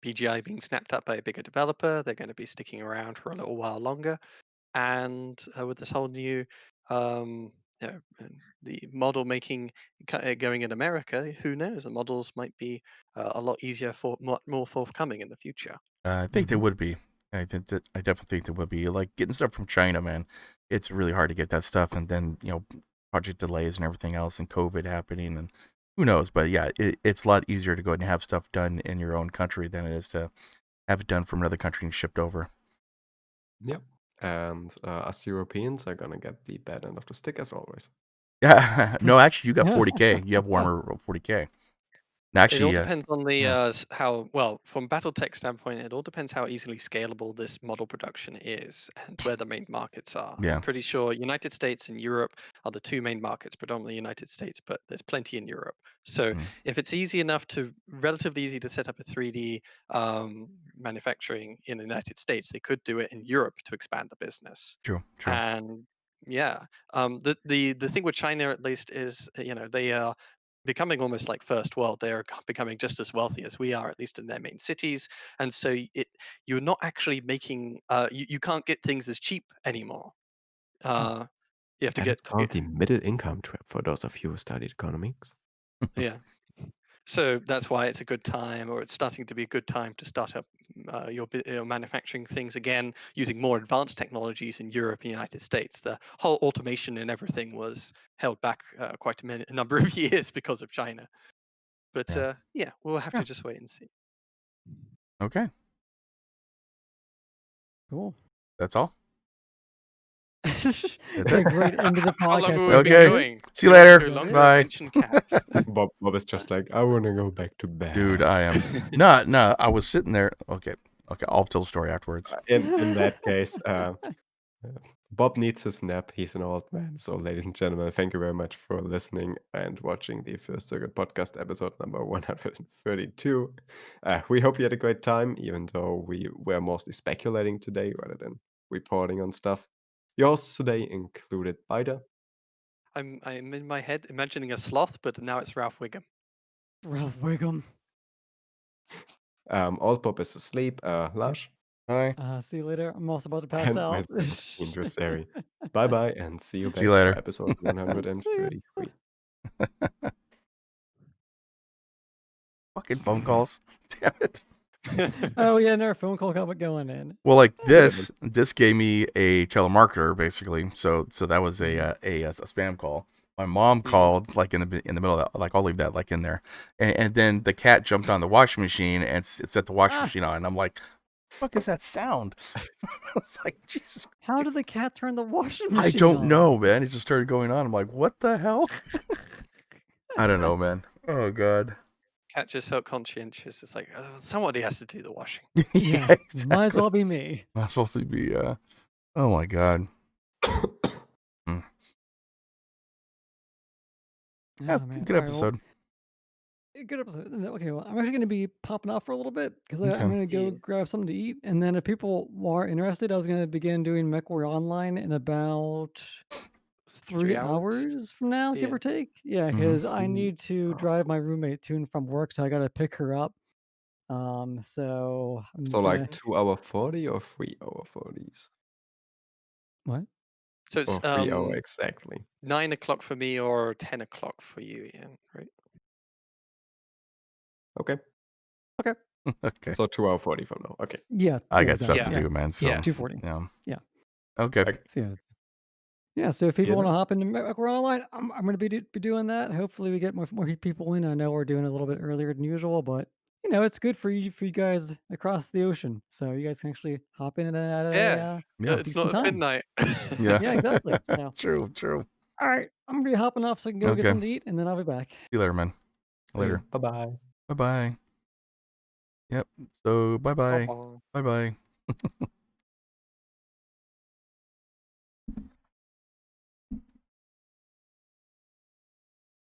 BGI being snapped up by a bigger developer, they're going to be sticking around for a little while longer. And with this whole new the model making going in America, who knows? The models might be a lot easier for more forthcoming in the future. I think they Hmm. would be. I definitely think they would be. Like getting stuff from China, man. It's really hard to get that stuff, and then project delays and everything else, and COVID happening, and who knows. But yeah, it's a lot easier to go and have stuff done in your own country than it is to have it done from another country and shipped over. yep. And us Europeans are gonna get the bad end of the stick as always. Yeah, no, actually, you got 40K. You have Warhammer 40K. It all Actually, depends on the yeah, how well, from BattleTech standpoint, it all depends how easily scalable this model production is and where the main markets are. I'm yeah, pretty sure United States and Europe are the two main markets, predominantly United States, but there's plenty in Europe. So mm, if it's easy enough to relatively easy to set up a 3D manufacturing in the United States, they could do it in Europe to expand the business. true, true. And yeah, the thing with China at least is they are becoming almost like first world. They're becoming just as wealthy as we are, at least in their main cities. And so you're not actually making you can't get things as cheap anymore. Uh, you have to That is get called the middle income trap for those of you who studied economics. yeah. So that's why it's a good time, or it's starting to be a good time to start up your manufacturing things again using more advanced technologies in Europe and United States. The whole automation and everything was held back a number of years because of China. But Yeah, yeah, we'll have yeah. to just wait and see. Okay, Cool. that's all. That's it. great end of the How long podcast. have we like, been Okay. going? See you We went later. too long to Bye. mention cats. Bob is just like, I want to go back to bed. Dude, I am. No, I was sitting there. Okay, I'll tell the story afterwards. In that case, Bob needs his nap. He's an old man. So, ladies and gentlemen, thank you very much for listening and watching the First Circuit podcast episode number 132. We hope you had a great time, even though we were mostly speculating today rather than reporting on stuff. Your hosts today included Bida, I'm in my head imagining a sloth, but now it's Ralph Wiggum. Ralph Wiggum. Old Bob is asleep, Lash, Bye. See you later. I'm also about to pass and out. myself, Andreas Sari. Bye bye, and see you See back you for later. episode 133. Fucking phone calls. Damn it. Oh yeah, another phone call going in. Well, like Good. this gave me a telemarketer basically. So that was Mm. a spam call. My mom called like in the middle of that. Like I'll leave that like in there, and then the cat jumped on the washing machine and it set the washing machine on. And I'm like, "Fuck is that sound?" It's like Jesus. How did the cat turn the washing machine I don't on? know, man. It just started going on. I'm like, "What the hell?" I don't know, man. Oh god. Cat just felt conscientious. It's like somebody has to do the washing. Yeah, exactly. might as well be me. Might as well be. Oh my god. Mm. Yeah, Oh man, good all right, well, episode. good episode. Okay, well, I'm actually going to be popping off for a little bit because I'm Okay. going to go Yeah. grab something to eat, and then if people are interested, I was going to begin doing MechWarrior Online in about 3 hours from now, give Yeah. or take. Yeah, Mhm. because I need to drive my roommate to and from work, so I got to pick her up. So I'm So, just gonna like 2-hour 40 or 3-hour 40s? what? So it's Or 3 hour exactly? 9 o'clock for me or 10 o'clock for you, Ian, right? Okay. Okay. Okay. So 2-hour 40 from now. Okay. Yeah, I yeah, got stuff exactly. to Yeah. do, man. So Yeah. 240. yeah. Yeah. Okay. Okay. So yeah. So if people Yeah. want to hop into MechWarrior Online, I'm going to be doing that. Hopefully, we get more people in. I know we're doing it a little bit earlier than usual, but it's good for you guys across the ocean, so you guys can actually hop in at a Yeah. Yeah. It's decent not at time. midnight. Yeah. Yeah, exactly. So True. all right, I'm gonna be hopping off so I can go get Okay. something to eat, and then I'll be back. See you later, man. Later. Bye bye. Bye bye. Yep. So bye bye. Uh-oh. Bye bye.